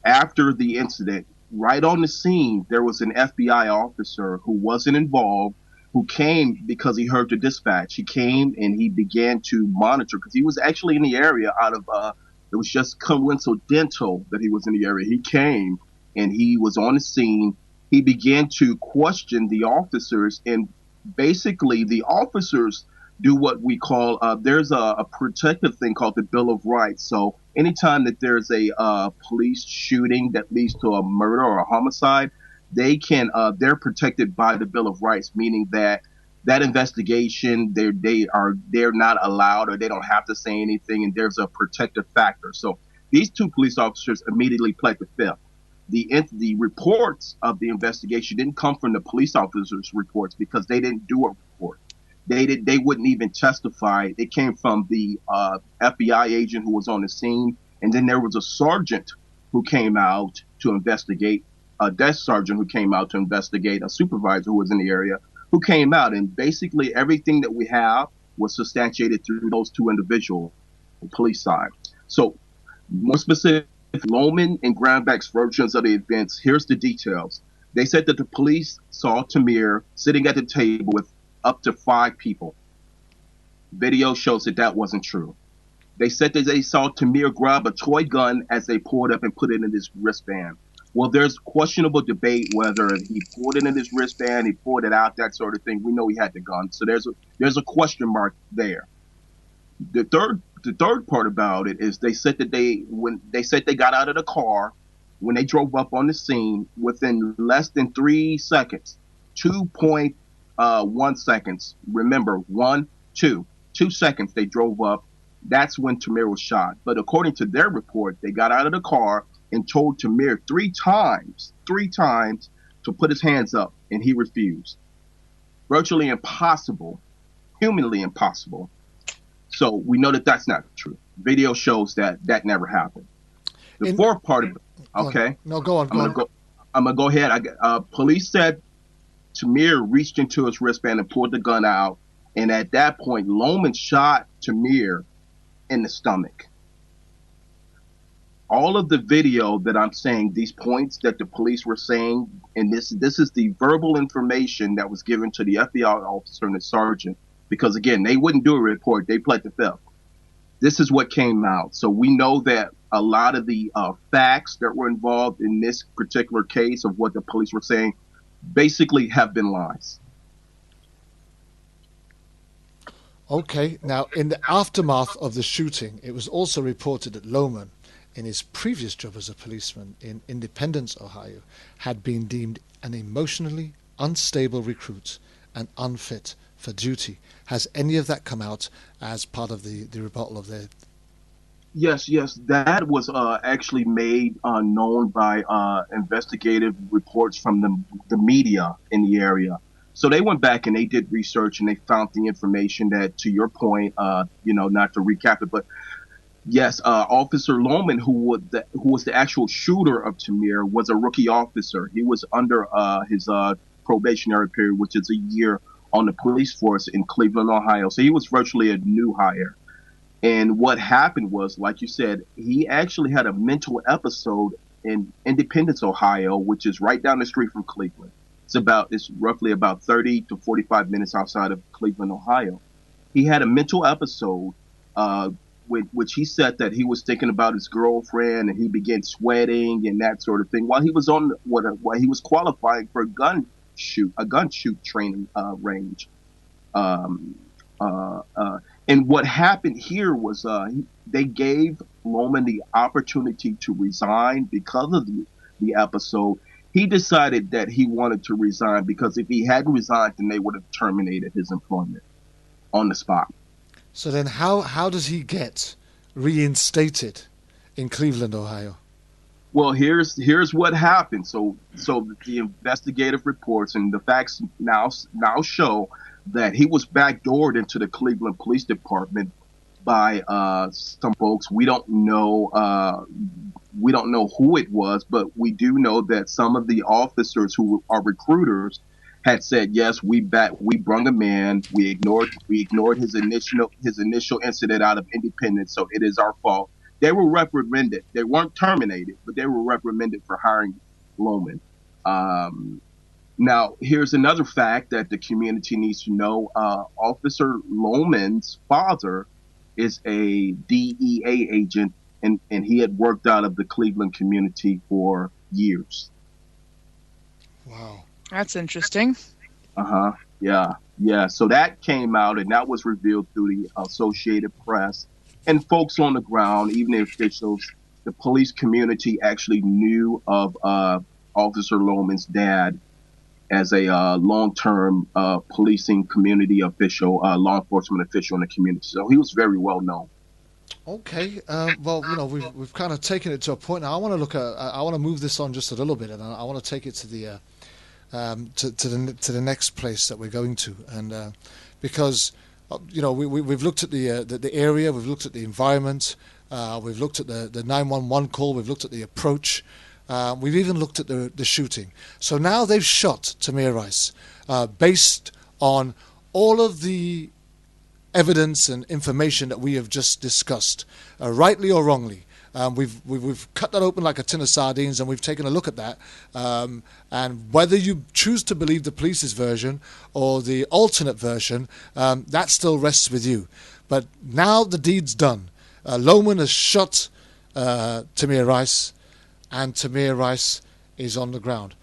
after the incident, right on the scene, there was an FBI officer who wasn't involved, who came because he heard the dispatch. He came and he began to monitor because he was actually in the area it was just coincidental that he was in the area. He came and he was on the scene. He began to question the officers, and basically the officers do what we call there's a protective thing called the Bill of Rights. So anytime that there's a police shooting that leads to a murder or a homicide, they're protected by the Bill of Rights, meaning that investigation, they're not allowed, or they don't have to say anything, and there's a protective factor. So these two police officers immediately pled the fifth. The reports of the investigation didn't come from the police officers' reports because they didn't do a report. They wouldn't even testify. It came from the FBI agent who was on the scene, and then there was a sergeant who came out to investigate, a desk sergeant who came out to investigate, a supervisor who was in the area who came out, and basically everything that we have was substantiated through those two individuals, the police side. So more specific, Lohman and Granbeck's versions of the events, here's the details. They said that the police saw Tamir sitting at the table with up to 5 people. Video shows that wasn't true. They said that they saw Tamir grab a toy gun as they pulled up and put it in his wristband. Well, there's questionable debate whether he pulled it in his wristband, he pulled it out, that sort of thing. We know he had the gun, so there's a question mark there. The third part about it is they said that they got out of the car when they drove up on the scene within less than 3 seconds, 2.1 seconds. Remember, 2 seconds they drove up. That's when Tamir was shot. But according to their report, they got out of the car and told Tamir 3 times to put his hands up, and he refused. Virtually impossible, humanly impossible. So we know that that's not true. Video shows that never happened. The fourth part of it, okay. No, go on. I'm gonna go ahead. Police said Tamir reached into his wristband and pulled the gun out, and at that point, Lohman shot Tamir in the stomach. All of the video that I'm saying, these points that the police were saying, and this is the verbal information that was given to the FBI officer and the sergeant, because again, they wouldn't do a report, they pled the fifth. This is what came out. So we know that a lot of the facts that were involved in this particular case of what the police were saying basically have been lies. Okay, now in the aftermath of the shooting, it was also reported that Lohman, in his previous job as a policeman in Independence, Ohio, had been deemed an emotionally unstable recruit and unfit for duty. Has any of that come out as part of the rebuttal of their... Yes, that was actually made known by investigative reports from the media in the area. So they went back and they did research and they found the information that, to your point, not to recap it, but yes, Officer Lohman, who was the actual shooter of Tamir, was a rookie officer. He was under his probationary period, which is a year on the police force in Cleveland, Ohio. So he was virtually a new hire. And what happened was, like you said, he actually had a mental episode in Independence, Ohio, which is right down the street from Cleveland. It's roughly about 30 to 45 minutes outside of Cleveland, Ohio. He had a mental episode, which he said that he was thinking about his girlfriend, and he began sweating and that sort of thing while he was while he was qualifying for a gun shoot training range. And what happened here was they gave Lohman the opportunity to resign because of the episode. He decided that he wanted to resign because if he hadn't resigned, then they would have terminated his employment on the spot. So then how does he get reinstated in Cleveland, Ohio? Well, here's what happened. So the investigative reports and the facts now show that he was backdoored into the Cleveland Police Department by some folks. We don't know who it was, but we do know that some of the officers who are recruiters had said, yes, we brung him in. We ignored his initial incident out of Independence, so it is our fault. They were reprimanded. They weren't terminated, but they were reprimanded for hiring Lohman. Now, here's another fact that the community needs to know. Officer Lohman's father is a DEA agent, and he had worked out of the Cleveland community for years. Wow. That's interesting. Yeah. So that came out, and that was revealed through the Associated Press. And folks on the ground, even the officials, the police community actually knew of Officer Lohman's dad as a long-term policing community official, law enforcement official in the community. So he was very well known. Okay, well, we've kind of taken it to a point now. I want to I want to move this on just a little bit, and I want to take it to the to the next place that we're going to, and because we've looked at the area, we've looked at the environment, we've looked at the 911 call, we've looked at the approach, we've even looked at the shooting. So now they've shot Tamir Rice based on all of the evidence and information that we have just discussed, rightly or wrongly. We've cut that open like a tin of sardines, and we've taken a look at that. And whether you choose to believe the police's version or the alternate version, that still rests with you. But now the deed's done. Lohman has shot Tamir Rice, and Tamir Rice is on the ground.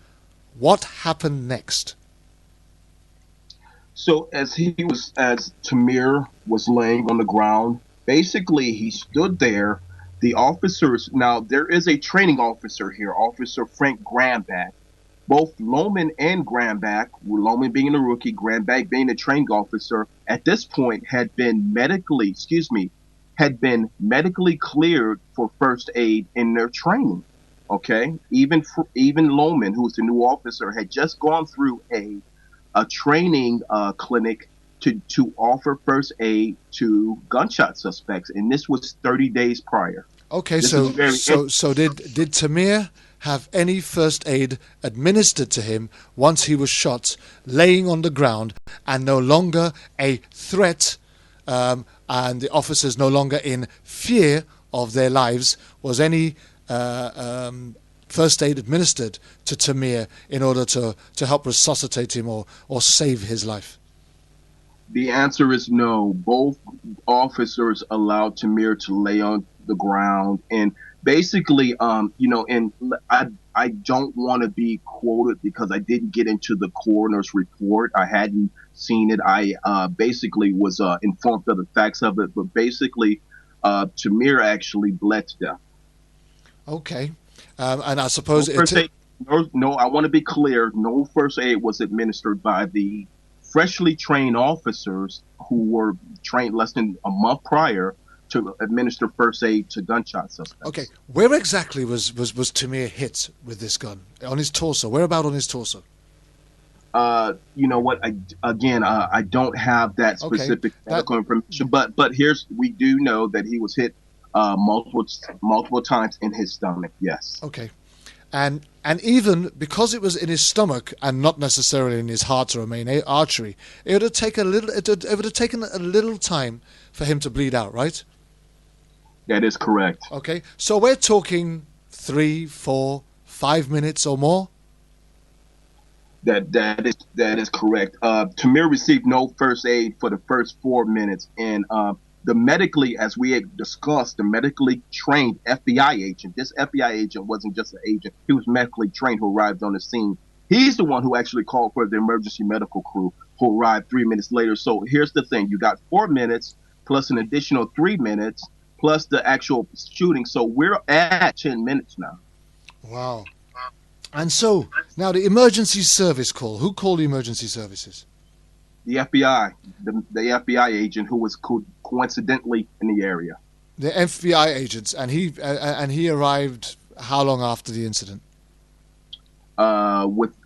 What happened next? So as Tamir was laying on the ground, basically he stood there. The officers, now there is a training officer here, Officer Frank Grambach. Both Lohman and Grambach, Lohman being a rookie, Grambach being a training officer, at this point had been medically cleared for first aid in their training. Okay, even Lohman, who was the new officer, had just gone through a training clinic to offer first aid to gunshot suspects, and this was 30 days prior. Okay, so did Tamir have any first aid administered to him once he was shot, laying on the ground, and no longer a threat, and the officers no longer in fear of their lives? Was any first aid administered to Tamir in order to help resuscitate him or save his life? The answer is no. Both officers allowed Tamir to lay on the ground, and basically, and I don't want to be quoted because I didn't get into the coroner's report. I hadn't seen it. I basically was informed of the facts of it, but basically, Tamir actually bled to death. Okay. And I suppose I want to be clear. No first aid was administered by the freshly trained officers who were trained less than a month prior to administer first aid to gunshot suspects. Okay. Where exactly was Tamir hit with this gun? On his torso? Whereabout on his torso? You know what? I don't have that specific medical information, but we do know that he was hit multiple times in his stomach. Yes. Okay. And even because it was in his stomach and not necessarily in his heart or a main artery, it would have taken a little time for him to bleed out, right? That is correct. Okay. So we're talking 3, 4, 5 minutes or more? That is correct. Tamir received no first aid for the first 4 minutes, and the medically, as we had discussed, the medically trained FBI agent. This FBI agent wasn't just an agent; he was medically trained who arrived on the scene. He's the one who actually called for the emergency medical crew, who arrived 3 minutes later. So here's the thing: you got 4 minutes plus an additional 3 minutes plus the actual shooting. So we're at 10 minutes now. Wow. And so, now the emergency service call. Who called the emergency services? The FBI, the FBI agent who was coincidentally in the area. The FBI agents, and he arrived how long after the incident?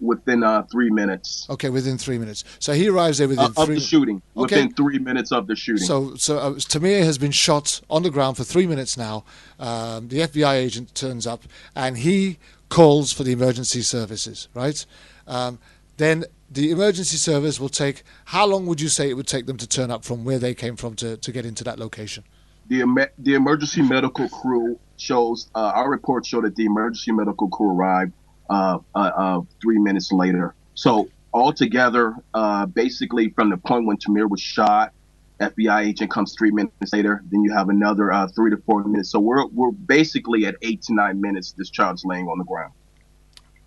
Within 3 minutes. Okay, within 3 minutes. So he arrives there within of the shooting. Okay. Within 3 minutes of the shooting. So Tamir has been shot on the ground for 3 minutes now. The FBI agent turns up and he calls for the emergency services, right? Then the emergency service will take, how long would you say it would take them to turn up from where they came from to get into that location? The emergency medical crew shows, our report showed that the emergency medical crew arrived 3 minutes later. So altogether, basically from the point when Tamir was shot, FBI agent comes 3 minutes later. Then you have another 3 to 4 minutes. So we're basically at 8 to 9 minutes. This child's laying on the ground.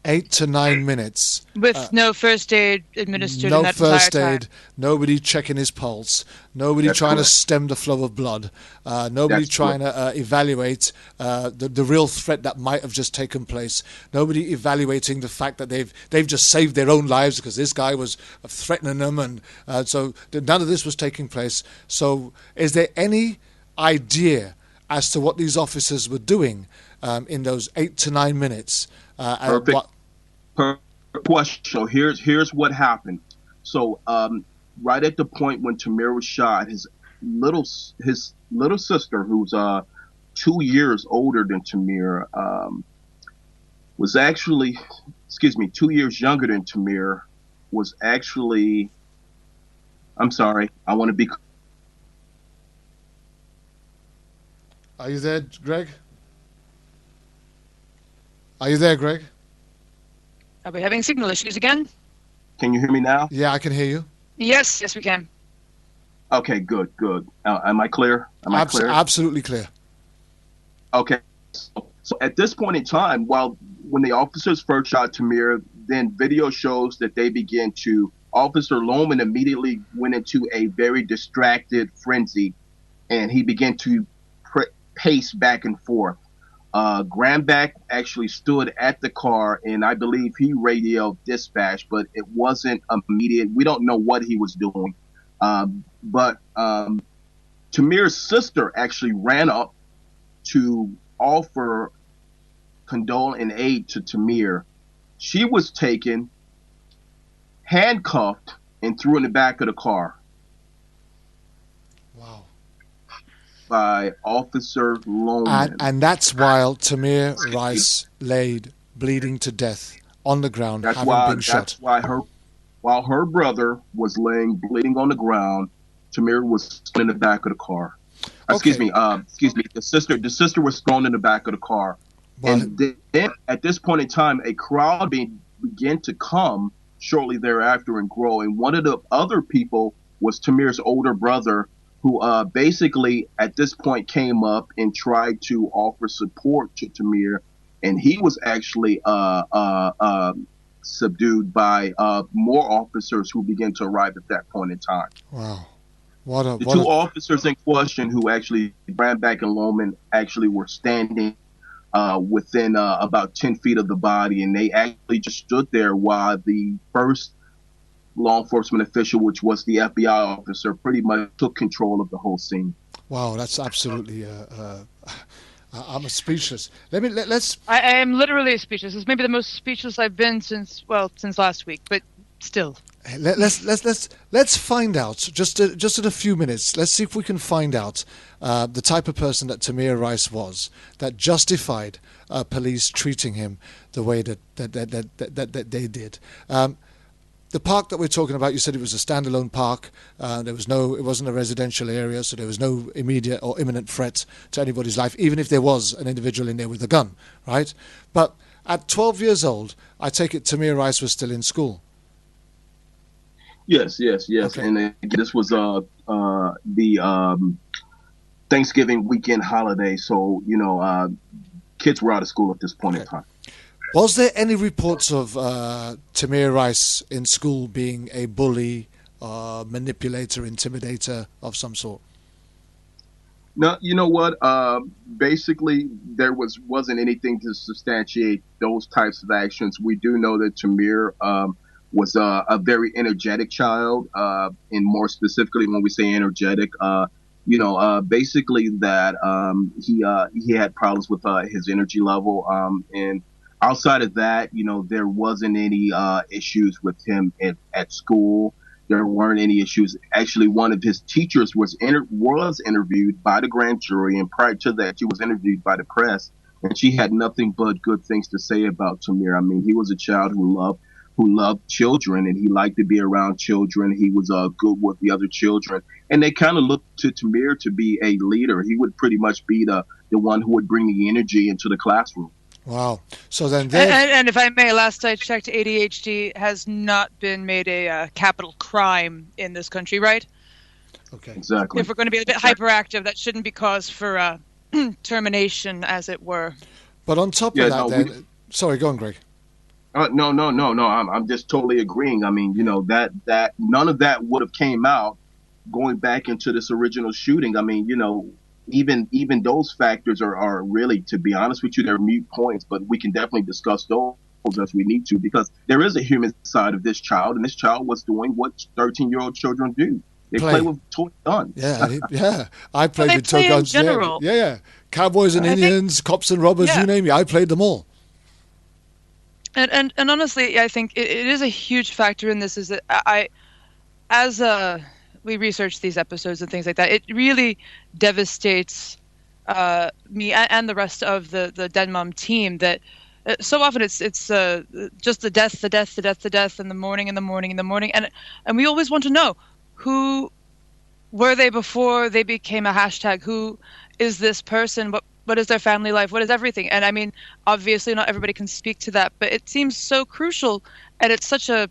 8 to 9 minutes. With no first aid administered in No that first entire aid, time. nobody checking his pulse, nobody That's trying to correct. stem the flow of blood, nobody That's trying to evaluate the real threat that might have just taken place, nobody evaluating the fact that they've just saved their own lives because this guy was threatening them, and so none of this was taking place. So is there any idea as to what these officers were doing in those 8 to 9 minutes? Perfect. Per question. So here's what happened. So right at the point when Tamir was shot, his little sister, who's 2 years older than Tamir, was actually 2 years younger than Tamir, was actually. I'm sorry. I want to be. Are you there, Greg? Are you there, Greg? Are we having signal issues again? Can you hear me now? Yeah, I can hear you. Yes, we can. Okay, good. Am I clear? Am I clear? Absolutely clear. Okay. So at this point in time, when the officers first shot Tamir, then video shows that Officer Lohman immediately went into a very distracted frenzy, and he began to pace back and forth. Grandback actually stood at the car, and I believe he radioed dispatch, but it wasn't immediate. We don't know what he was doing. But Tamir's sister actually ran up to offer condole and aid to Tamir. She was taken, handcuffed, and threw in the back of the car. Wow. By Officer Lohman. And that's while Tamir Rice laid bleeding to death on the ground, having been shot. That's why while her brother was laying bleeding on the ground, Tamir was in the back of the car. Excuse me. The sister was thrown in the back of the car. Well, and then at this point in time, a crowd began to come shortly thereafter and grow. And one of the other people was Tamir's older brother, who basically at this point came up and tried to offer support to Tamir, and he was actually subdued by more officers who began to arrive at that point in time. Wow. The two officers in question who actually, Grandback and Lohman, actually were standing within about 10 feet of the body, and they actually just stood there while the first law enforcement official, which was the FBI officer, pretty much took control of the whole scene. Wow, that's absolutely. I'm speechless. Let's. I am literally speechless. It's maybe the most speechless I've been since last week, but still. Let's find out just in a few minutes. Let's see if we can find out the type of person that Tamir Rice was that justified police treating him the way that they did. The park that we're talking about, you said it was a standalone park. It wasn't a residential area, so there was no immediate or imminent threat to anybody's life, even if there was an individual in there with a gun, right? But at 12 years old, I take it Tamir Rice was still in school. Yes. Okay. And again, this was the Thanksgiving weekend holiday, so kids were out of school at this point in time. Was there any reports of Tamir Rice in school being a bully, manipulator, intimidator of some sort? No, you know what? Basically, there wasn't anything to substantiate those types of actions. We do know that Tamir was a very energetic child, and more specifically, when we say energetic, basically that he had problems with his energy level, and outside of that, there wasn't any issues with him at school. There weren't any issues. Actually, one of his teachers was interviewed by the grand jury, and prior to that, she was interviewed by the press, and she had nothing but good things to say about Tamir. I mean, he was a child who loved children, and he liked to be around children. He was good with the other children, and they kind of looked to Tamir to be a leader. He would pretty much be the one who would bring the energy into the classroom. Wow. So then, and if I may, last I checked, ADHD has not been made a capital crime in this country, right? Okay. Exactly. If we're going to be a bit hyperactive, that shouldn't be cause for termination, as it were. But on top of that, sorry, go on, Greg. No. I'm just totally agreeing. I mean, that none of that would have came out going back into this original shooting. I mean, even those factors are really, to be honest with you, they're mute points. But we can definitely discuss those as we need to, because there is a human side of this child, and this child was doing what 13-year-old children do. They play with toy guns. Yeah. I played they with toy play in guns. general. Yeah. Cowboys and Indians, cops and robbers, you name it. I played them all. And honestly, I think it is a huge factor in this. Is that we research these episodes and things like that, it really devastates me and the rest of the Den Mom team that so often it's just the death, and the mourning, and we always want to know who were they before they became a hashtag. Who is this person? What is their family life? What is everything? And I mean, obviously, not everybody can speak to that, but it seems so crucial, and it's such a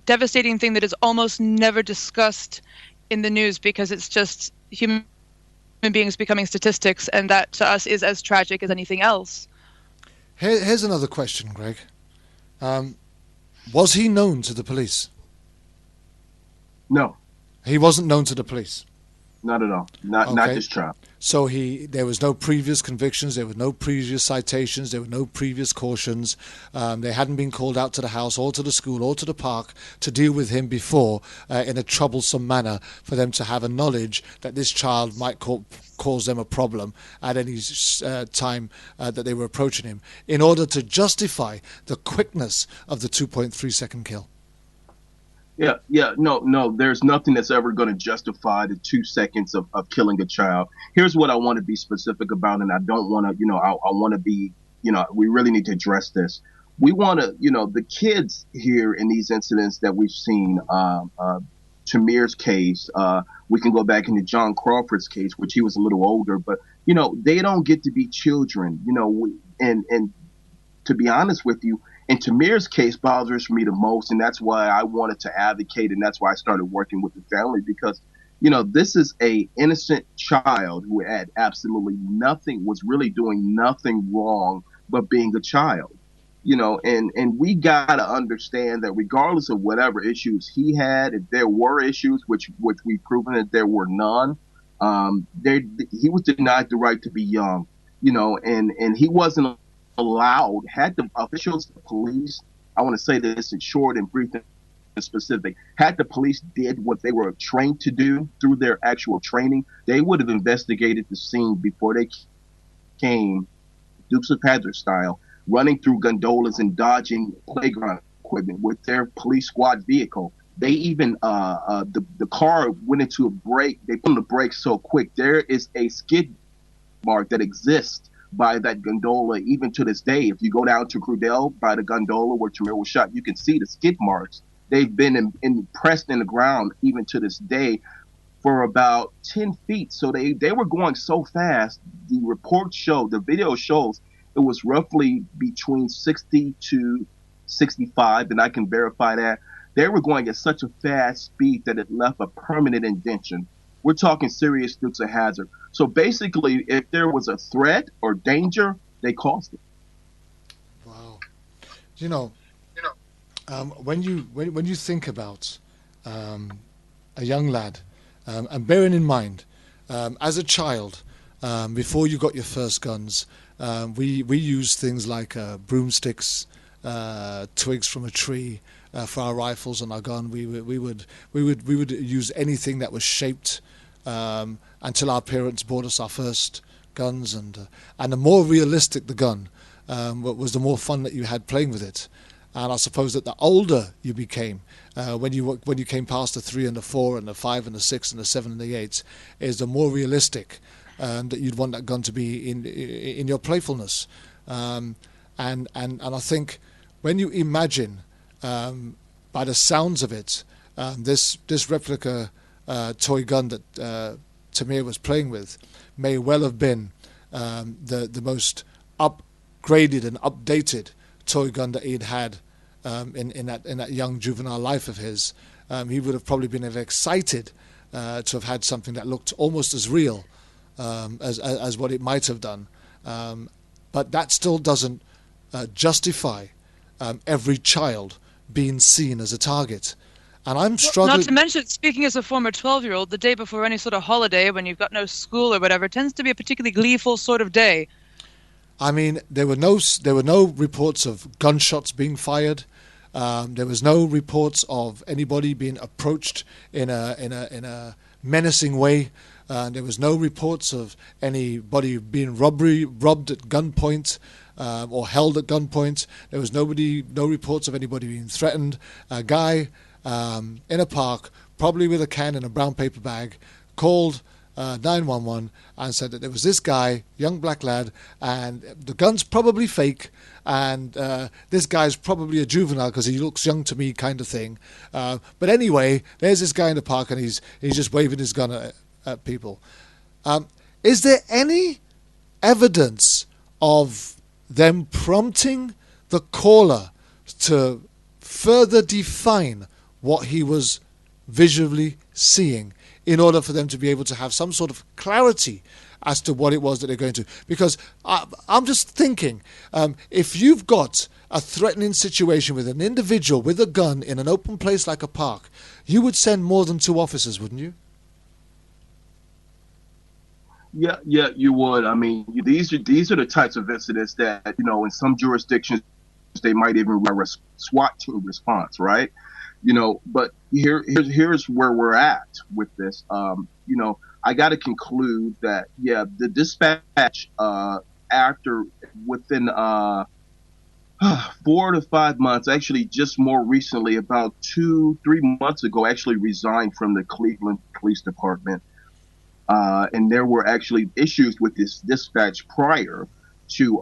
devastating thing that is almost never discussed in the news, because it's just human beings becoming statistics, and that to us is as tragic as anything else. Here's another question, Greg. Was he known to the police? No. He wasn't known to the police? Not at all. Not this child. So there was no previous convictions, there were no previous citations, there were no previous cautions. They hadn't been called out to the house or to the school or to the park to deal with him before in a troublesome manner, for them to have a knowledge that this child might cause them a problem at any time that they were approaching him, in order to justify the quickness of the 2.3-second kill. Yeah. No. There's nothing that's ever going to justify the 2 seconds of killing a child. Here's what I want to be specific about, and I don't want to, I want to be, we really need to address this. We want to, the kids here in these incidents that we've seen, Tamir's case, we can go back into John Crawford's case, which he was a little older, but, they don't get to be children, and to be honest with you, and Tamir's case bothers me the most, and that's why I wanted to advocate, and that's why I started working with the family, because, this is a innocent child who had absolutely nothing, was really doing nothing wrong but being a child, and we gotta understand that regardless of whatever issues he had, if there were issues, which we've proven that there were none, he was denied the right to be young, and he wasn't allowed, had the officials, the police, I want to say this in short and brief and specific, had the police did what they were trained to do through their actual training, they would have investigated the scene before they came, Dukes of Hazzard style, running through gondolas and dodging playground equipment with their police squad vehicle. They even, the car went into a brake, they put on the brakes so quick, there is a skid mark that exists by that gondola even to this day. If you go down to Crudell by the gondola where Tamir was shot, you can see the skid marks. They've been impressed in the ground even to this day for about 10 feet. So they were going so fast. The report showed, the video shows, it was roughly between 60 to 65, and I can verify that. They were going at such a fast speed that it left a permanent indentation. We're talking serious Dukes of Hazzard. So basically, if there was a threat or danger, they caused it. Wow. When you think about a young lad, and bearing in mind, as a child, before you got your first guns, we used things like broomsticks, twigs from a tree for our rifles and our gun. We would use anything that was shaped. Until our parents bought us our first guns, and the more realistic the gun was, the more fun that you had playing with it. And I suppose that the older you became, when you came past the 3 and the 4 and the 5 and the 6 and the 7 and the 8, is the more realistic that you'd want that gun to be in your playfulness. And I think when you imagine, by the sounds of it, this replica toy gun that Tamir was playing with may well have been the most upgraded and updated toy gun that he'd had in that young juvenile life of his. He would have probably been excited to have had something that looked almost as real as what it might have done. But that still doesn't justify every child being seen as a target. And I'm struggling. Not to mention, speaking as a former 12-year-old, the day before any sort of holiday, when you've got no school or whatever, tends to be a particularly gleeful sort of day. I mean, there were no reports of gunshots being fired. There was no reports of anybody being approached in a menacing way. There was no reports of anybody being robbed at gunpoint or held at gunpoint. There was no reports of anybody being threatened. A guy in a park, probably with a can in a brown paper bag, called 911 and said that there was this guy, young black lad, and the gun's probably fake, and this guy's probably a juvenile because he looks young to me, kind of thing. But anyway, there's this guy in the park, and he's just waving his gun at people. Is there any evidence of them prompting the caller to further define what he was visually seeing, in order for them to be able to have some sort of clarity as to what it was that they're going to? Because I'm just thinking, if you've got a threatening situation with an individual with a gun in an open place like a park, you would send more than 2 officers, wouldn't you? Yeah, you would. I mean, these are the types of incidents that, in some jurisdictions they might even run a SWAT team response, right? But here's where we're at with this. I got to conclude that, the dispatch, within 4 to 5 months, actually just more recently, about 2-3 months ago, actually resigned from the Cleveland Police Department. And there were actually issues with this dispatch prior to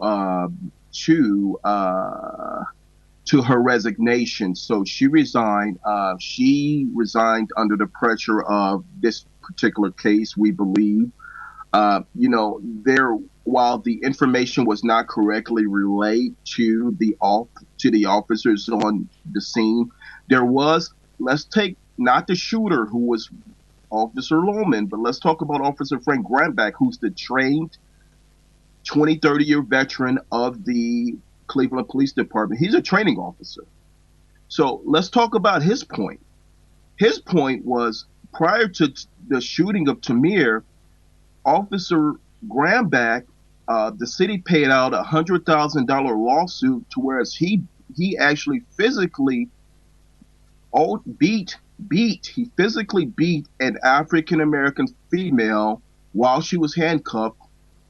her resignation. So she resigned. She resigned under the pressure of this particular case, we believe. While the information was not correctly relayed to the officers on the scene, there was, let's take not the shooter who was Officer Lohman, but let's talk about Officer Frank Grambach, who's the trained 20-30-year veteran of the Cleveland Police Department. He's a training officer. So let's talk about his point. His point was, prior to the shooting of Tamir, Officer Grambach, the city paid out $100,000 lawsuit to whereas he actually physically physically beat an African-American female while she was handcuffed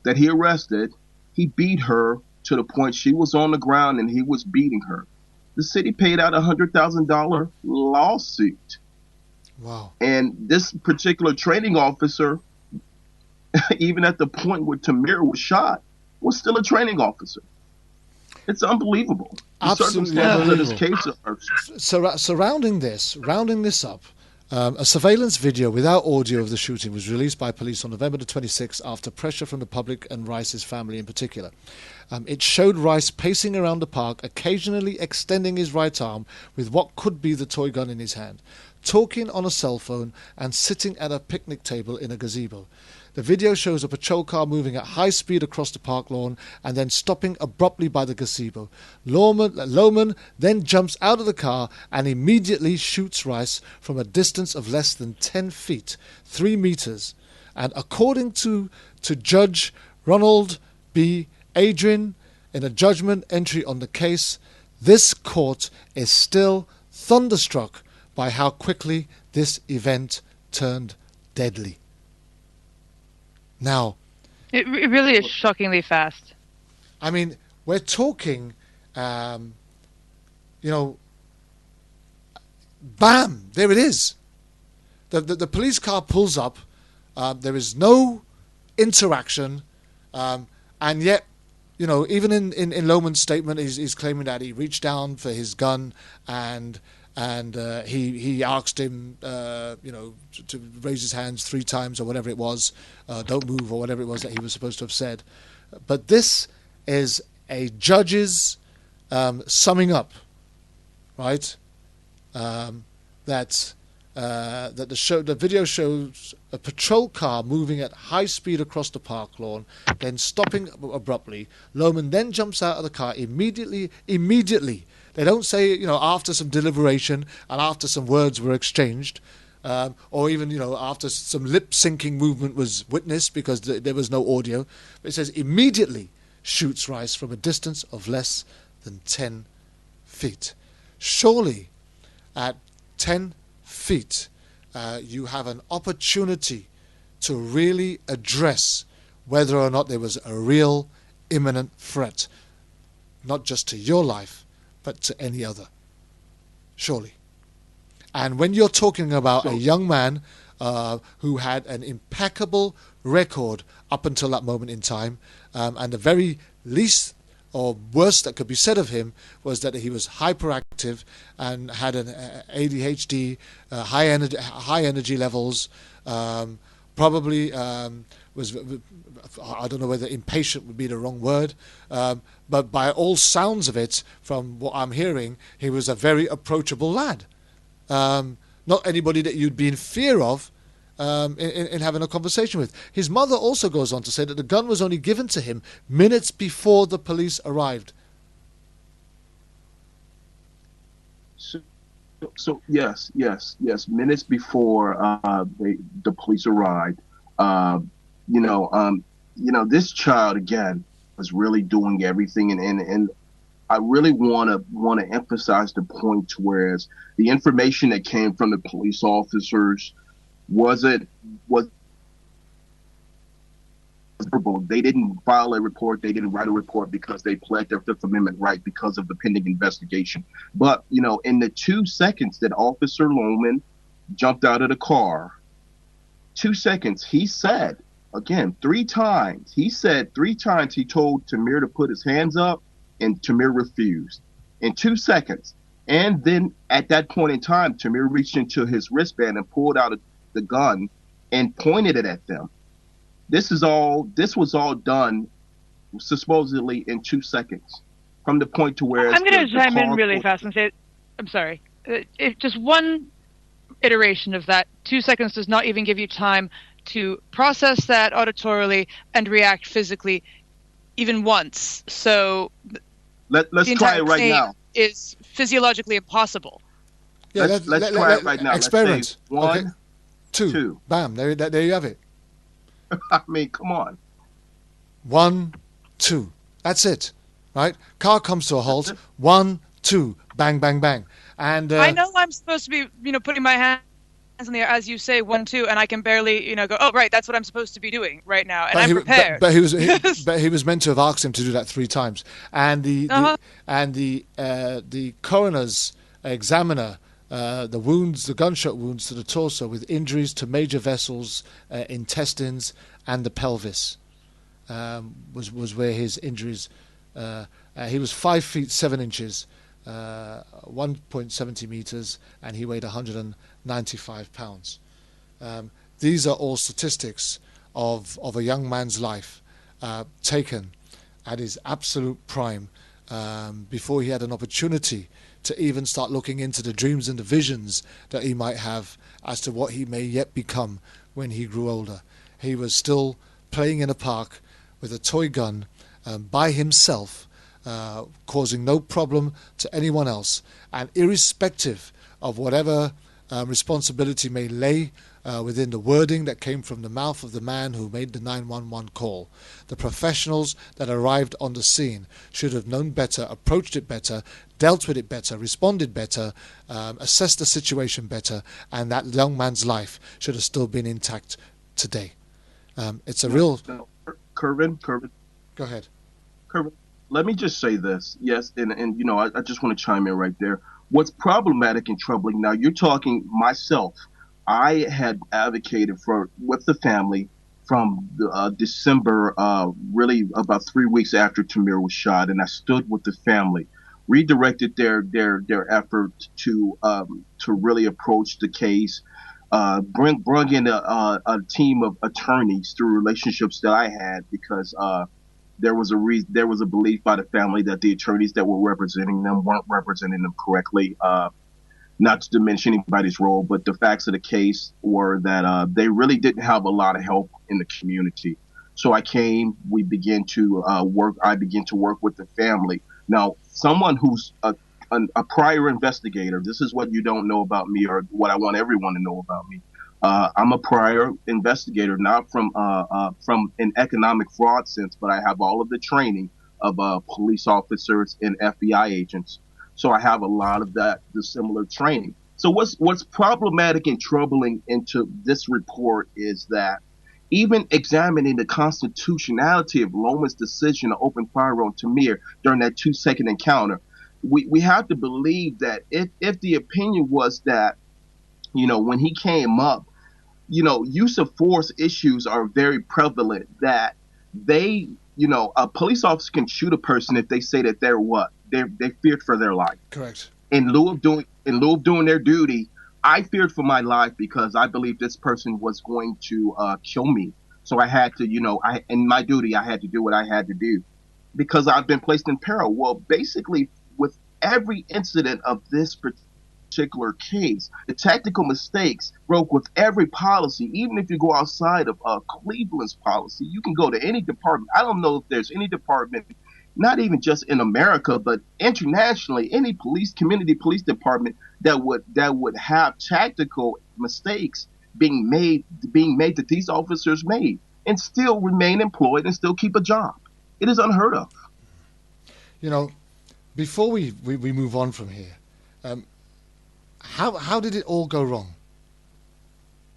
that he arrested. He beat her to the point she was on the ground and he was beating her. The city paid out $100,000 lawsuit. Wow. And this particular training officer, even at the point where Tamir was shot, was still a training officer. It's unbelievable. The circumstances of this case are rounding this up, a surveillance video without audio of the shooting was released by police on November the 26th after pressure from the public and Rice's family in particular. It showed Rice pacing around the park, occasionally extending his right arm with what could be the toy gun in his hand, talking on a cell phone and sitting at a picnic table in a gazebo. The video shows a patrol car moving at high speed across the park lawn and then stopping abruptly by the gazebo. Lohman then jumps out of the car and immediately shoots Rice from a distance of less than 10 feet, 3 meters. And according to Judge Ronald B. Adrian, in a judgment entry on the case, this court is still thunderstruck by how quickly this event turned deadly. Now, it really is shockingly fast. I mean, we're talking, bam, there it is. The police car pulls up. There is no interaction, and yet, even in Lohman's statement, he's claiming that he reached down for his gun and he asked him, to raise his hands 3 times or whatever it was, don't move or whatever it was that he was supposed to have said. But this is a judge's summing up, right? That the video shows a patrol car moving at high speed across the park lawn, then stopping abruptly. Lohman then jumps out of the car immediately They don't say, after some deliberation and after some words were exchanged, or even, after some lip-syncing movement was witnessed because there was no audio. It says immediately shoots Rice from a distance of less than 10 feet. Surely, at 10 feet, you have an opportunity to really address whether or not there was a real imminent threat, not just to your life, but to any other. Surely. And when you're talking about a young man who had an impeccable record up until that moment in time, and the very least or worst that could be said of him was that he was hyperactive and had an ADHD, high energy levels, probably was, I don't know whether impatient would be the wrong word, but by all sounds of it, from what I'm hearing, he was a very approachable lad. Not anybody that you'd be in fear of in having a conversation with. His mother also goes on to say that the gun was only given to him minutes before the police arrived. So yes, minutes before the police arrived. This child again was really doing everything, and I really want to emphasize the point to whereas the information that came from the police officers was verbal. They didn't file a report. They didn't write a report because they pled their Fifth Amendment right because of the pending investigation. But, in the 2 seconds that Officer Lohman jumped out of the car, 2 seconds, he said, again, 3 times. He said 3 times he told Tamir to put his hands up, and Tamir refused. In 2 seconds. And then at that point in time, Tamir reached into his wristband and pulled out the gun and pointed it at them. This was all done supposedly in 2 seconds from the point to where I'm going to chime in really fast and say, I'm sorry. If just one iteration of that, 2 seconds does not even give you time to process that auditorily and react physically even once. So let's try it right now. Is physiologically impossible. Yeah, let's try it right now. Experiment. One, okay. Two. Bam. There you have it. I mean, come on. 1, 2. That's it. Right? Car comes to a halt. 1, 2. Bang, bang, bang. And I know I'm supposed to be, putting my hands in the air as you say 1, 2, and I can barely, go. Oh, right, that's what I'm supposed to be doing right now, and I'm prepared. But he was meant to have asked him to do that 3 times. And the coroner's examiner. The gunshot wounds to the torso with injuries to major vessels, intestines, and the pelvis was where his injuries. He was 5 feet 7 inches, 1.70 meters, and he weighed 195 pounds. These are all statistics of a young man's life taken at his absolute prime before he had an opportunity to even start looking into the dreams and the visions that he might have as to what he may yet become when he grew older. He was still playing in a park with a toy gun by himself, causing no problem to anyone else, and irrespective of whatever responsibility may lay within the wording that came from the mouth of the man who made the 911 call. The professionals that arrived on the scene should have known better, approached it better, dealt with it better, responded better, assessed the situation better, and that young man's life should have still been intact today. It's a real... Kervin? Go ahead. Kervin, let me just say this. Yes, and I just want to chime in right there. What's problematic and troubling now, you're talking myself. I had advocated with the family from December, really about 3 weeks after Tamir was shot, and I stood with the family, redirected their effort to really approach the case, bring in a team of attorneys through relationships that I had because there was a belief by the family that the attorneys that were representing them weren't representing them correctly. Not to diminish anybody's role, but the facts of the case were that they really didn't have a lot of help in the community. So we began to work. I began to work with the family. Now, someone who's a prior investigator. This is what you don't know about me, or what I want everyone to know about me. I'm a prior investigator, not from an economic fraud sense, but I have all of the training of police officers and FBI agents. So I have a lot of the similar training. So what's problematic and troubling into this report is that even examining the constitutionality of Loma's decision to open fire on Tamir during that 2-second encounter, we have to believe that if the opinion was that, when he came up, use of force issues are very prevalent, that a police officer can shoot a person if they say that they feared for their life. Correct. In lieu of doing their duty, I feared for my life because I believed this person was going to kill me. So I had to, in my duty, I had to do what I had to do because I've been placed in peril. Well, basically, with every incident of this particular case, the tactical mistakes broke with every policy. Even if you go outside of Cleveland's policy, you can go to any department. I don't know if there's any department, not even just in America, but internationally, any community police department that would have tactical mistakes being made that these officers made and still remain employed and still keep a job. It is unheard of. Before we move on from here, how did it all go wrong?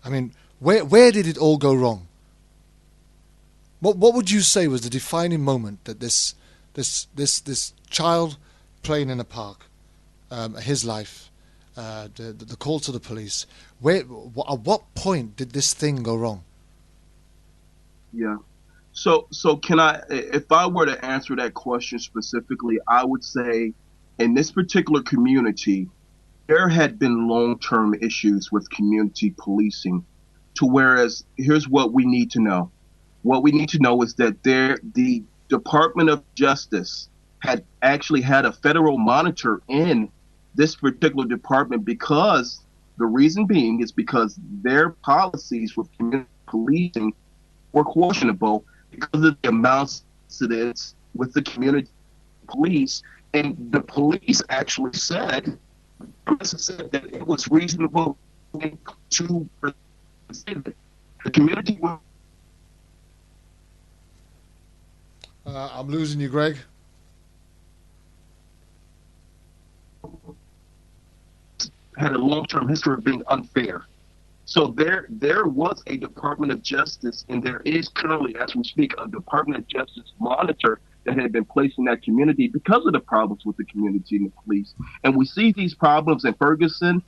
I mean, where did it all go wrong? What would you say was the defining moment that this child playing in a park, his life, the call to the police, at what point did this thing go wrong? Yeah. So can I, if I were to answer that question specifically, I would say in this particular community, there had been long-term issues with community policing to whereas here's what we need to know. What we need to know is that the Department of Justice had actually had a federal monitor in this particular department because the reason being is because their policies with community policing were questionable because of the amounts of incidents with the community police. And the police actually said that it was reasonable to say that the community was. I'm losing you, Greg. Had a long-term history of being unfair. So there was a Department of Justice, and there is currently, as we speak, a Department of Justice monitor that had been placed in that community because of the problems with the community and the police. And we see these problems in Ferguson.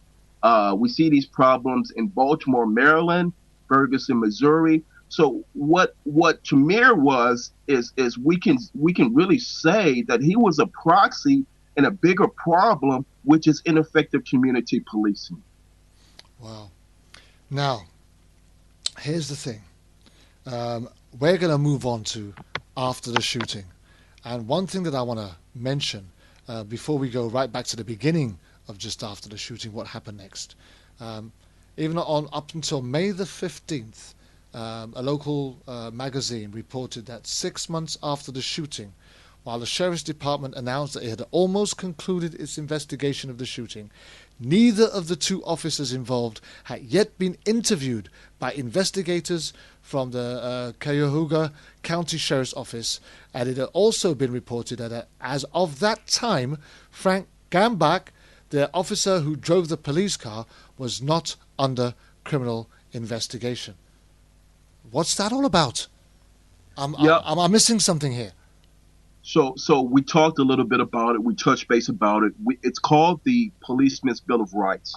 We see these problems in Baltimore, Maryland, Ferguson, Missouri. So what Tamir was is we can really say that he was a proxy in a bigger problem, which is ineffective community policing. Wow. Now, here's the thing. We're going to move on to after the shooting. And one thing that I want to mention before we go right back to the beginning of just after the shooting, what happened next. Even up until May the 15th, a local magazine reported that 6 months after the shooting, while the Sheriff's Department announced that it had almost concluded its investigation of the shooting, neither of the two officers involved had yet been interviewed by investigators from the Cuyahoga County Sheriff's Office, and it had also been reported that as of that time, Frank Gambach, the officer who drove the police car, was not under criminal investigation. What's that all about? I'm missing something here. So we talked a little bit about it. We touched base about it. It's called the Policeman's Bill of Rights.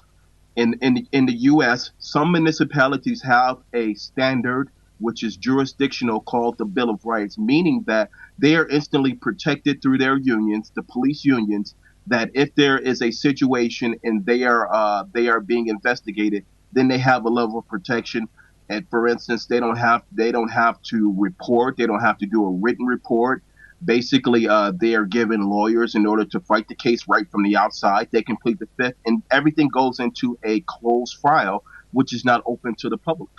In the U.S., some municipalities have a standard which is jurisdictional called the Bill of Rights, meaning that they are instantly protected through their unions, the police unions, that if there is a situation and they are being investigated, then they have a level of protection. And for instance, they don't have to report. They don't have to do a written report. Basically, they are given lawyers in order to fight the case right from the outside. They complete the fifth, and everything goes into a closed file, which is not open to the public.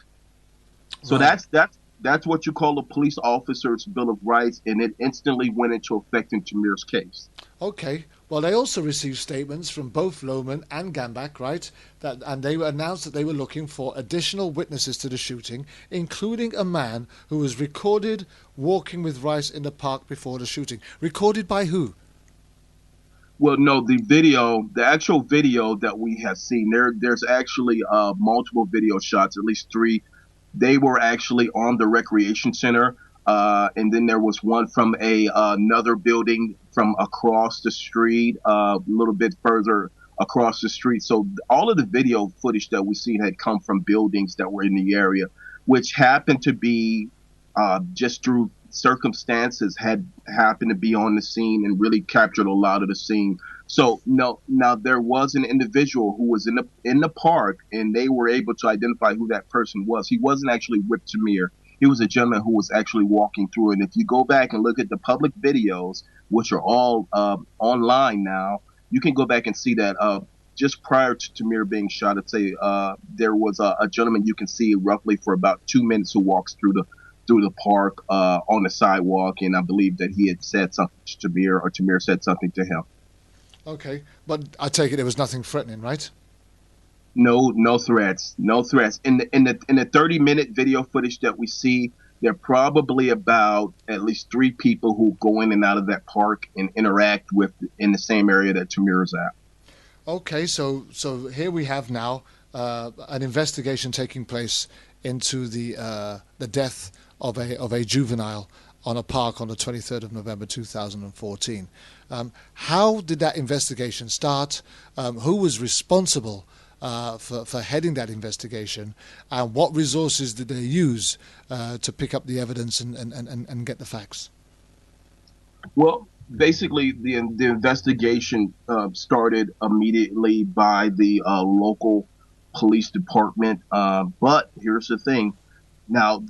So right. That's what you call a police officer's Bill of Rights, and it instantly went into effect in Tamir's case. Okay. Well, they also received statements from both Lohman and Gambach, right? And they announced that they were looking for additional witnesses to the shooting, including a man who was recorded walking with Rice in the park before the shooting. Recorded by who? Well, no, the actual video that we have seen, there's actually multiple video shots, at least three. They were actually on the recreation center, and then there was one from another building from across the street, a little bit further across the street. So all of the video footage that we seen had come from buildings that were in the area, which happened to be just through circumstances had happened to be on the scene and really captured a lot of the scene. So now there was an individual who was in the park, and they were able to identify who that person was. He wasn't actually with Tamir. He was a gentleman who was actually walking through. And if you go back and look at the public videos, which are all online now, you can go back and see that just prior to Tamir being shot, I'd say there was a gentleman you can see roughly for about 2 minutes who walks through the park on the sidewalk, and I believe that he had said something to Tamir, or Tamir said something to him. Okay, but I take it there was nothing threatening, right? No threats. In the 30-minute video footage that we see, there are probably about at least 3 people who go in and out of that park and interact with in the same area that Tamir is at. Okay, so here we have now an investigation taking place into the death of a juvenile on a park on the 23rd of November 2014. How did that investigation start? Who was responsible for heading that investigation, and what resources did they use to pick up the evidence and get the facts? Well, basically, the investigation started immediately by the local police department. But here's the thing: now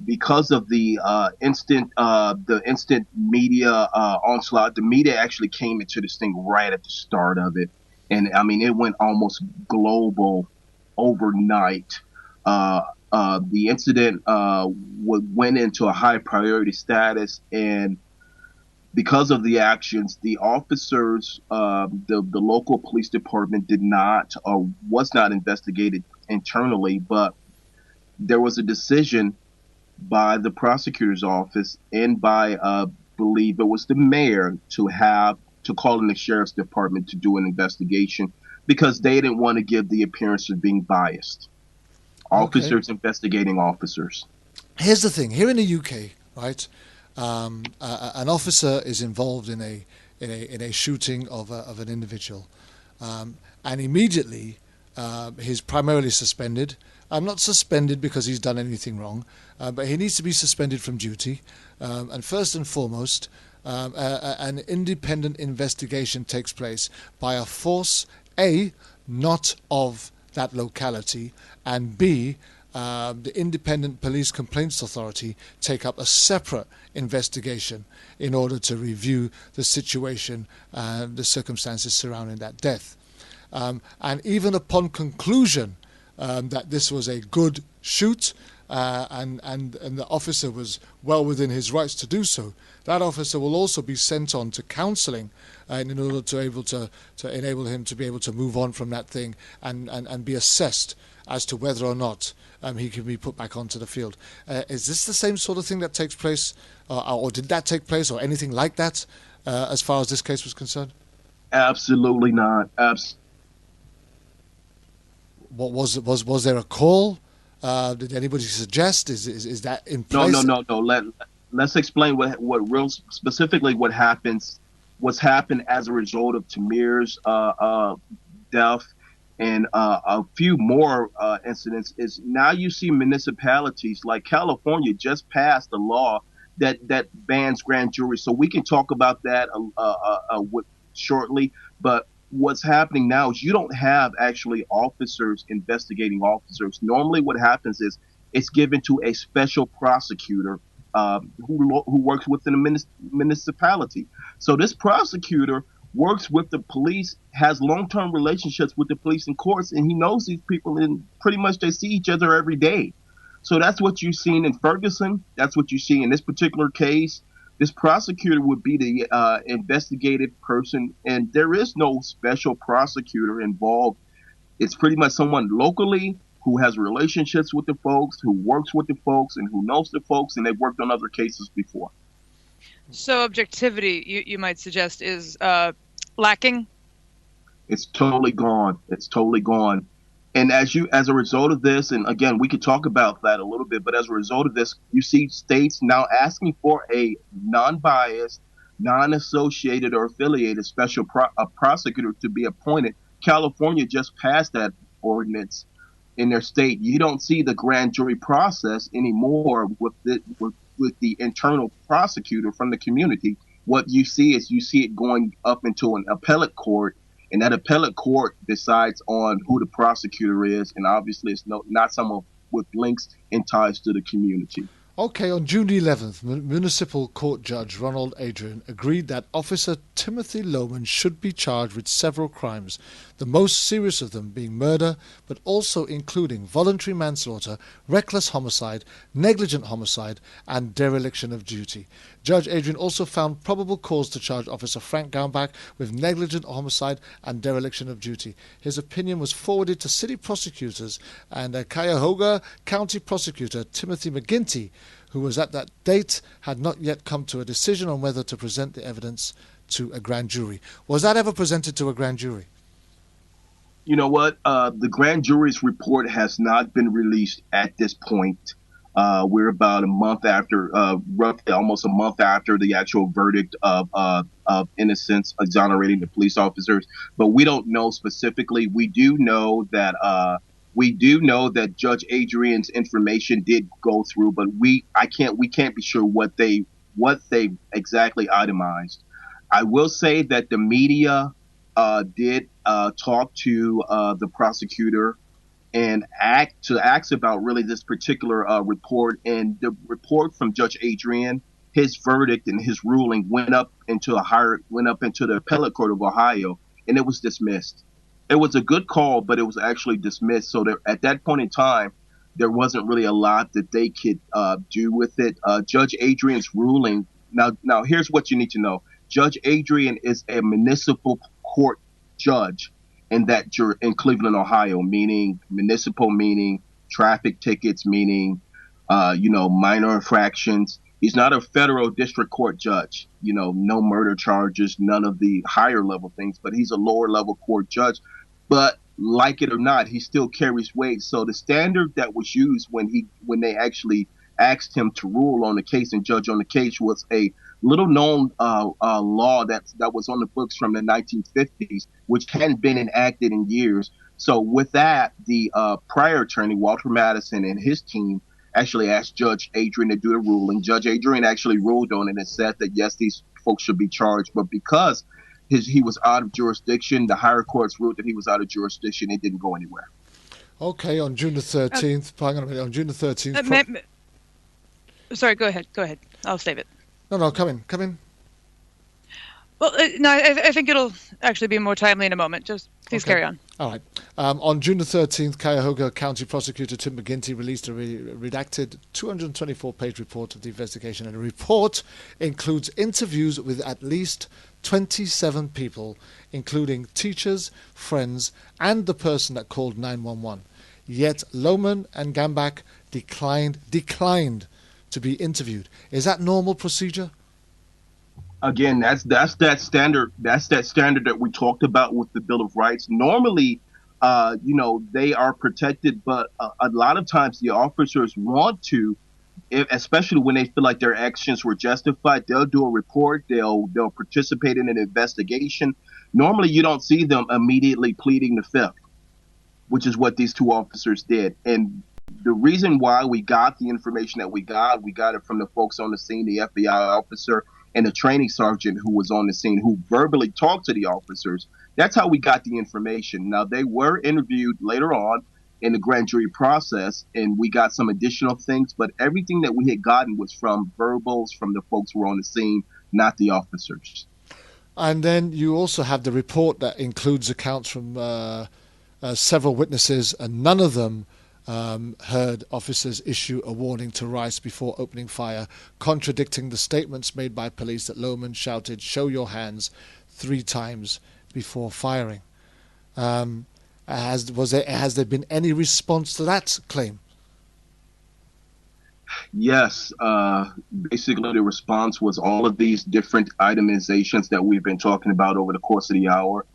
because of the instant media onslaught, the media actually came into this thing right at the start of it. And I mean, it went almost global overnight. The incident went into a high priority status, and because of the actions, the officers, the local police department was not investigated internally, but there was a decision by the prosecutor's office and by, believe it was the mayor, to call in the sheriff's department to do an investigation because they didn't want to give the appearance of being biased. Officers investigating officers. Here's the thing: here in the UK, right, an officer is involved in a shooting of an individual, and immediately he's primarily suspended. Not suspended because he's done anything wrong, but he needs to be suspended from duty. And first and foremost, an independent investigation takes place by a force, A, not of that locality, and B, the Independent Police Complaints Authority take up a separate investigation in order to review the situation and the circumstances surrounding that death. And even upon conclusion that this was a good shoot and the officer was well within his rights to do so, that officer will also be sent on to counselling in order to enable him to be able to move on from that thing and be assessed as to whether or not he can be put back onto the field. Is this the same sort of thing that takes place, or did that take place, or anything like that, as far as this case was concerned? Absolutely not. What was there a call? Did anybody suggest? Is that in place? No. Let's explain what real specifically what happened as a result of Tamir's death and a few more incidents. Is now you see municipalities like California just passed a law that bans grand jury. So we can talk about that shortly, but what's happening now is you don't have actually officers investigating officers. Normally what happens is it's given to a special prosecutor who works within a municipality. So this prosecutor works with the police, has long-term relationships with the police and courts, and he knows these people, and pretty much they see each other every day. So that's what you've seen in Ferguson. That's what you see in this particular case. This prosecutor would be the investigative person, and there is no special prosecutor involved. It's pretty much someone locally who has relationships with the folks, who works with the folks, and who knows the folks, and they've worked on other cases before. So objectivity, you might suggest, is lacking? It's totally gone. It's totally gone. And as a result of this, and again, we could talk about that a little bit, but as a result of this, you see states now asking for a non-biased, non-associated or affiliated special prosecutor to be appointed. California just passed that ordinance in their state. You don't see the grand jury process anymore with the internal prosecutor from the community. What you see is it going up into an appellate court, and that appellate court decides on who the prosecutor is, and obviously it's not someone with links and ties to the community. Okay, on June 11th, Municipal Court Judge Ronald Adrian agreed that Officer Timothy Lohman should be charged with several crimes, the most serious of them being murder, but also including voluntary manslaughter, reckless homicide, negligent homicide, and dereliction of duty. Judge Adrian also found probable cause to charge Officer Frank Gaumbach with negligent homicide and dereliction of duty. His opinion was forwarded to city prosecutors, and Cuyahoga County Prosecutor Timothy McGinty, who was at that date, had not yet come to a decision on whether to present the evidence to a grand jury. Was that ever presented to a grand jury? You know what? The grand jury's report has not been released at this point. We're about a month after, roughly almost a month after the actual verdict of innocence exonerating the police officers. But we don't know specifically. We do know that Judge Adrian's information did go through, but we can't be sure what they exactly itemized. I will say that the media did talk to the prosecutor and ask about really this particular report, and the report from Judge Adrian, his verdict and his ruling went up into the appellate court of Ohio, and it was dismissed. It was a good call, but it was actually dismissed. So at that point in time, there wasn't really a lot that they could do with it. Judge Adrian's ruling. Now here's what you need to know. Judge Adrian is a municipal court judge in Cleveland, Ohio, meaning municipal, meaning traffic tickets, meaning minor infractions. He's not a federal district court judge, no murder charges, none of the higher level things, but he's a lower level court judge. But like it or not, he still carries weight. So the standard that was used when they actually asked him to rule on the case and judge on the case was a little known law that was on the books from the 1950s, which hadn't been enacted in years. So with that, the prior attorney, Walter Madison, and his team actually asked Judge Adrian to do the ruling. Judge Adrian actually ruled on it and said that, yes, these folks should be charged. But because he was out of jurisdiction, the higher courts ruled that he was out of jurisdiction. It didn't go anywhere. Okay, on June the 13th, hang on a minute, on June the 13th... Sorry, go ahead. I'll save it. No, come in. Well, no, I think it'll actually be more timely in a moment. Just please carry on. All right. On June the 13th, Cuyahoga County Prosecutor Tim McGinty released a redacted 224-page report of the investigation, and the report includes interviews with at least 27 people, including teachers, friends, and the person that called 911. Yet Lohman and Gaumbach declined to be interviewed. Is that normal procedure? Again, that's that standard. That's that standard that we talked about with the Bill of Rights. Normally, they are protected, but a lot of times the officers want to, especially when they feel like their actions were justified. They'll do a report. They'll participate in an investigation. Normally, you don't see them immediately pleading the fifth, which is what these two officers did. And the reason why we got the information that we got it from the folks on the scene, the FBI officer and the training sergeant who was on the scene, who verbally talked to the officers. That's how we got the information. Now, they were interviewed later on in the grand jury process, and we got some additional things, but everything that we had gotten was from verbals from the folks who were on the scene, not the officers. And then you also have the report that includes accounts from several witnesses, and none of them heard officers issue a warning to Rice before opening fire, contradicting the statements made by police that Lohman shouted, "Show your hands," 3 times before firing. Has there been any response to that claim? Yes. Basically, the response was all of these different itemizations that we've been talking about over the course of the hour.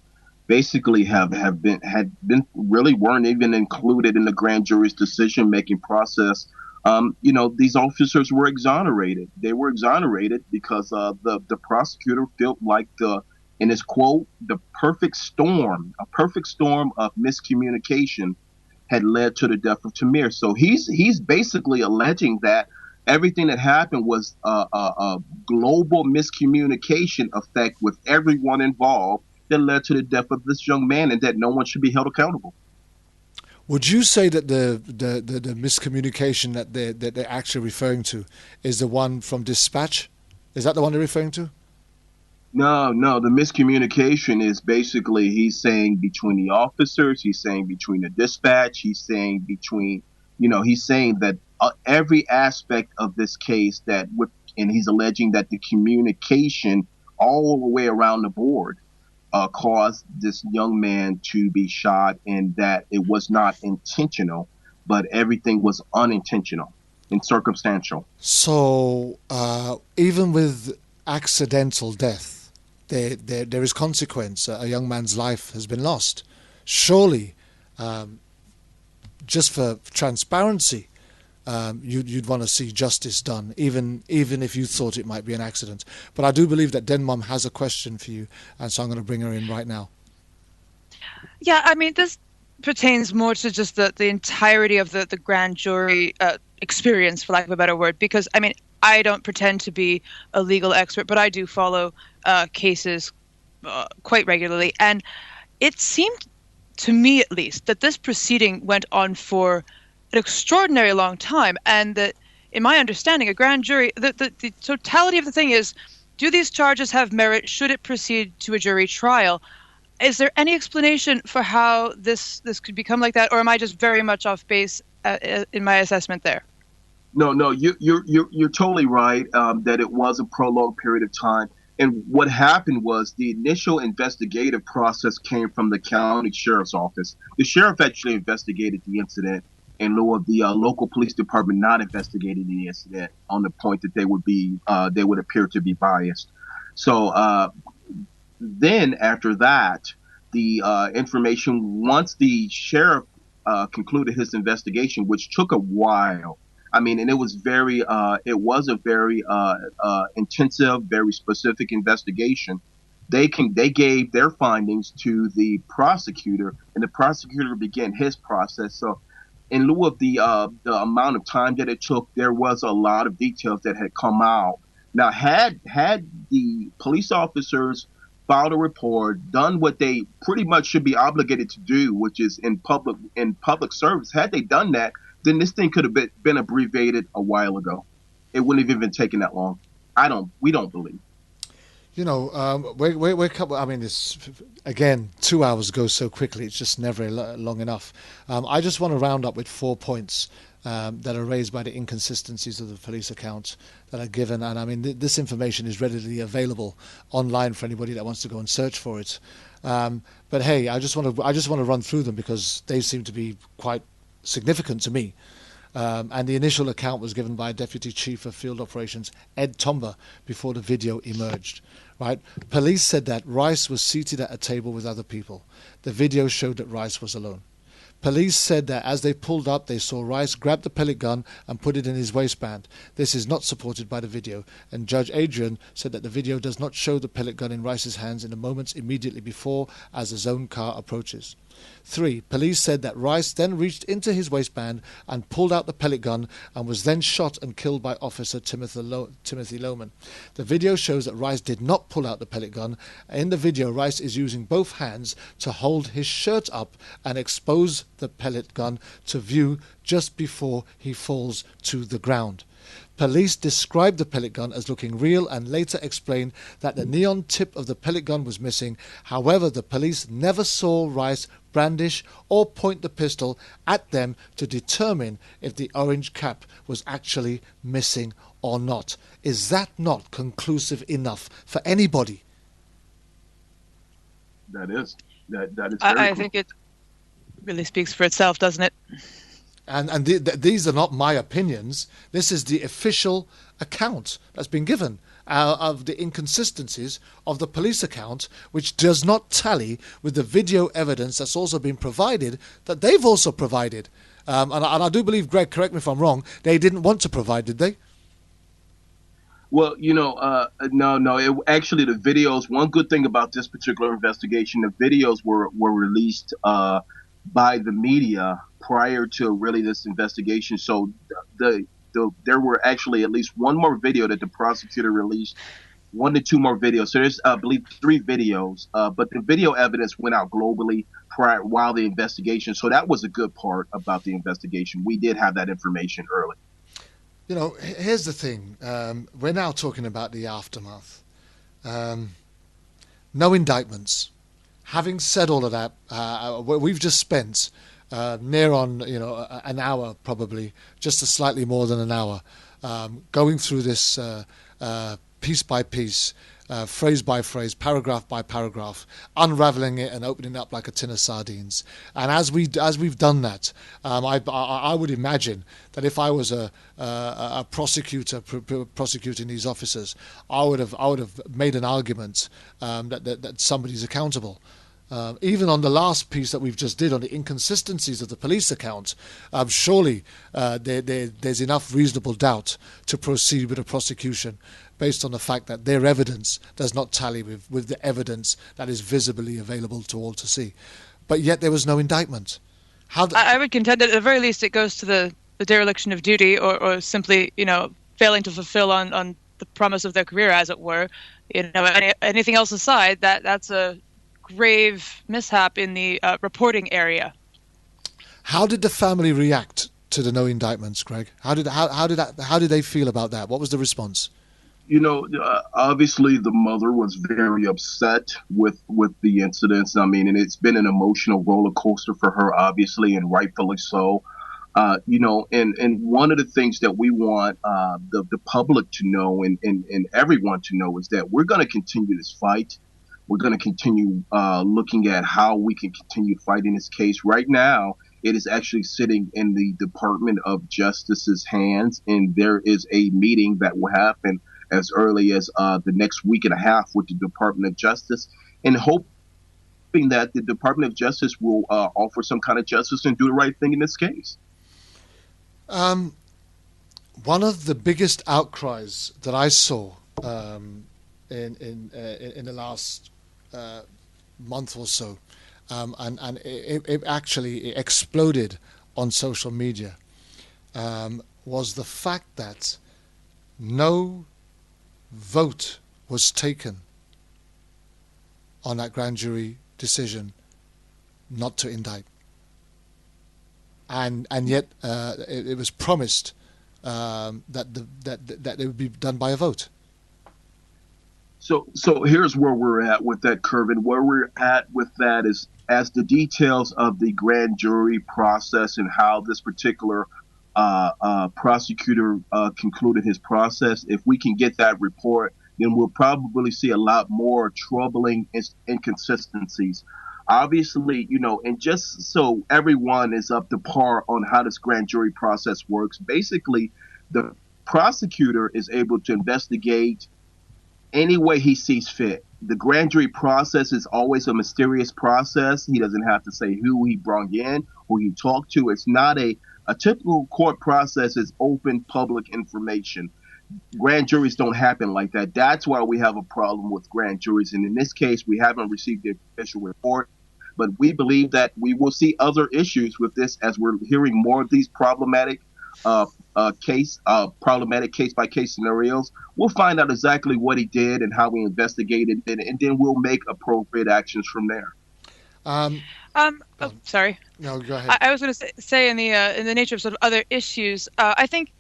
Basically, had been really weren't even included in the grand jury's decision-making process. These officers were exonerated. They were exonerated because the prosecutor felt like in his quote, a perfect storm of miscommunication had led to the death of Tamir. So he's basically alleging that everything that happened was a global miscommunication effect with everyone involved that led to the death of this young man, and that no one should be held accountable. Would you say that the miscommunication that they're actually referring to is the one from dispatch? Is that the one they're referring to? No. The miscommunication is basically he's saying between the officers, he's saying between the dispatch, he's saying that every aspect of this case and he's alleging that the communication all the way around the board caused this young man to be shot, and that it was not intentional, but everything was unintentional and circumstantial. So even with accidental death, there is consequence. A young man's life has been lost. Surely, just for transparency, you'd want to see justice done, even if you thought it might be an accident. But I do believe that Denmom has a question for you, and so I'm going to bring her in right now. Yeah, I mean, this pertains more to just the entirety of the grand jury experience, for lack of a better word, because, I mean, I don't pretend to be a legal expert, but I do follow cases quite regularly. And it seemed, to me at least, that this proceeding went on for an extraordinary long time, and that, in my understanding, a grand jury, the totality of the thing is, do these charges have merit? Should it proceed to a jury trial? Is there any explanation for how this could become like that, or am I just very much off base in my assessment there? No, you're totally right that it was a prolonged period of time. And what happened was the initial investigative process came from the county sheriff's office. The sheriff actually investigated the incident in lieu of the local police department not investigating the incident on the point that they would appear to be biased. So then after that, the information, once the sheriff concluded his investigation, which took a while. I mean, and it was a very intensive, very specific investigation. They gave their findings to the prosecutor, and the prosecutor began his process. So, in lieu of the amount of time that it took, there was a lot of details that had come out. Now, had the police officers filed a report, done what they pretty much should be obligated to do, which is in public service, had they done that, then this thing could have been abbreviated a while ago. It wouldn't have even taken that long. We don't believe. You know, we're couple. I mean, this again, 2 hours goes so quickly; it's just never long enough. I just want to round up with 4 points that are raised by the inconsistencies of the police account that are given, and I mean, this information is readily available online for anybody that wants to go and search for it. But hey, I just want to run through them because they seem to be quite significant to me. And the initial account was given by Deputy Chief of Field Operations Ed Tomber before the video emerged. Right? Police said that Rice was seated at a table with other people. The video showed that Rice was alone. Police said that as they pulled up, they saw Rice grab the pellet gun and put it in his waistband. This is not supported by the video, and Judge Adrian said that the video does not show the pellet gun in Rice's hands in the moments immediately before as the zone car approaches. 3. Police said that Rice then reached into his waistband and pulled out the pellet gun and was then shot and killed by Officer Timothy Lohman. The video shows that Rice did not pull out the pellet gun. In the video, Rice is using both hands to hold his shirt up and expose the pellet gun to view just before he falls to the ground. Police described the pellet gun as looking real and later explained that the neon tip of the pellet gun was missing. However, the police never saw Rice brandish or point the pistol at them to determine if the orange cap was actually missing or not. Is that not conclusive enough for anybody? That is. That is. I think it really speaks for itself, doesn't it? And these are not my opinions. This is the official account that's been given of the inconsistencies of the police account, which does not tally with the video evidence that's also been provided, that they've also provided. And I do believe, Greg, correct me if I'm wrong, they didn't want to provide, did they? Well, no. Actually, the videos. One good thing about this particular investigation, the videos were released by the media prior to really this investigation. So there were actually at least one more video that the prosecutor released, 1 to 2 more videos. So there's, I believe, 3 videos. But the video evidence went out globally while the investigation. So that was a good part about the investigation. We did have that information early. You know, here's the thing. We're now talking about the aftermath. No indictments. Having said all of that, we've just spent near on, an hour probably, just a slightly more than an hour, going through this piece by piece, phrase by phrase, paragraph by paragraph, unraveling it and opening it up like a tin of sardines. And as we've done that, I would imagine that if I was a prosecutor prosecuting these officers, I would have made an argument that somebody's accountable. Even on the last piece that we've just did on the inconsistencies of the police account, surely there's enough reasonable doubt to proceed with a prosecution based on the fact that their evidence does not tally with the evidence that is visibly available to all to see. But yet there was no indictment. I would contend that at the very least it goes to the dereliction of duty or simply, failing to fulfill on the promise of their career, as it were. Anything else aside, that's a grave mishap in the reporting area. How did the family react to the no indictments, Greg? How did they feel about that? What was the response? Obviously the mother was very upset with the incidents. I mean, and it's been an emotional roller coaster for her, obviously, and rightfully so. And one of the things that we want the public to know and everyone to know is that we're going to continue this fight. We're going to continue looking at how we can continue fighting this case. Right now, it is actually sitting in the Department of Justice's hands, and there is a meeting that will happen as early as the next week and a half with the Department of Justice, and hoping that the Department of Justice will offer some kind of justice and do the right thing in this case. One of the biggest outcries that I saw in the last month or so, and it actually exploded on social media, was the fact that no vote was taken on that grand jury decision not to indict, and yet it was promised that it would be done by a vote. So here's where we're at with that, Kervin. Where we're at with that is as the details of the grand jury process and how this particular prosecutor concluded his process. If we can get that report, then we'll probably see a lot more troubling inconsistencies. Obviously, and just so everyone is up to par on how this grand jury process works, basically the prosecutor is able to investigate any way he sees fit. The grand jury process is always a mysterious process. He doesn't have to say who he brought in, who he talked to. It's not a typical court process is open public information. Grand juries don't happen like that. That's why we have a problem with grand juries. And in this case, we haven't received the official report, but we believe that we will see other issues with this as we're hearing more of these problematic case by case scenarios. We'll find out exactly what he did and how we investigated it, and then we'll make appropriate actions from there. Sorry. No, go ahead. I was going to say in the nature of sort of other issues, I think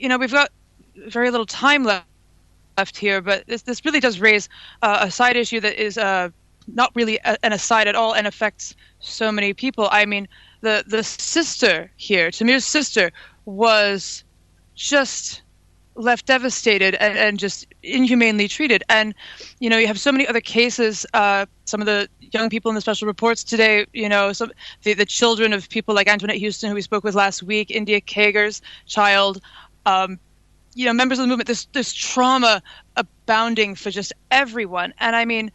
we've got very little time left here, but this really does raise a side issue that is not really an aside at all and affects so many people. I mean, the sister here, Tamir's sister, was just left devastated and just inhumanely treated. And, you have so many other cases. Some of the young people in the special reports today, some the children of people like Antoinette Houston, who we spoke with last week, India Kager's child, members of the movement, this trauma abounding for just everyone. And I mean,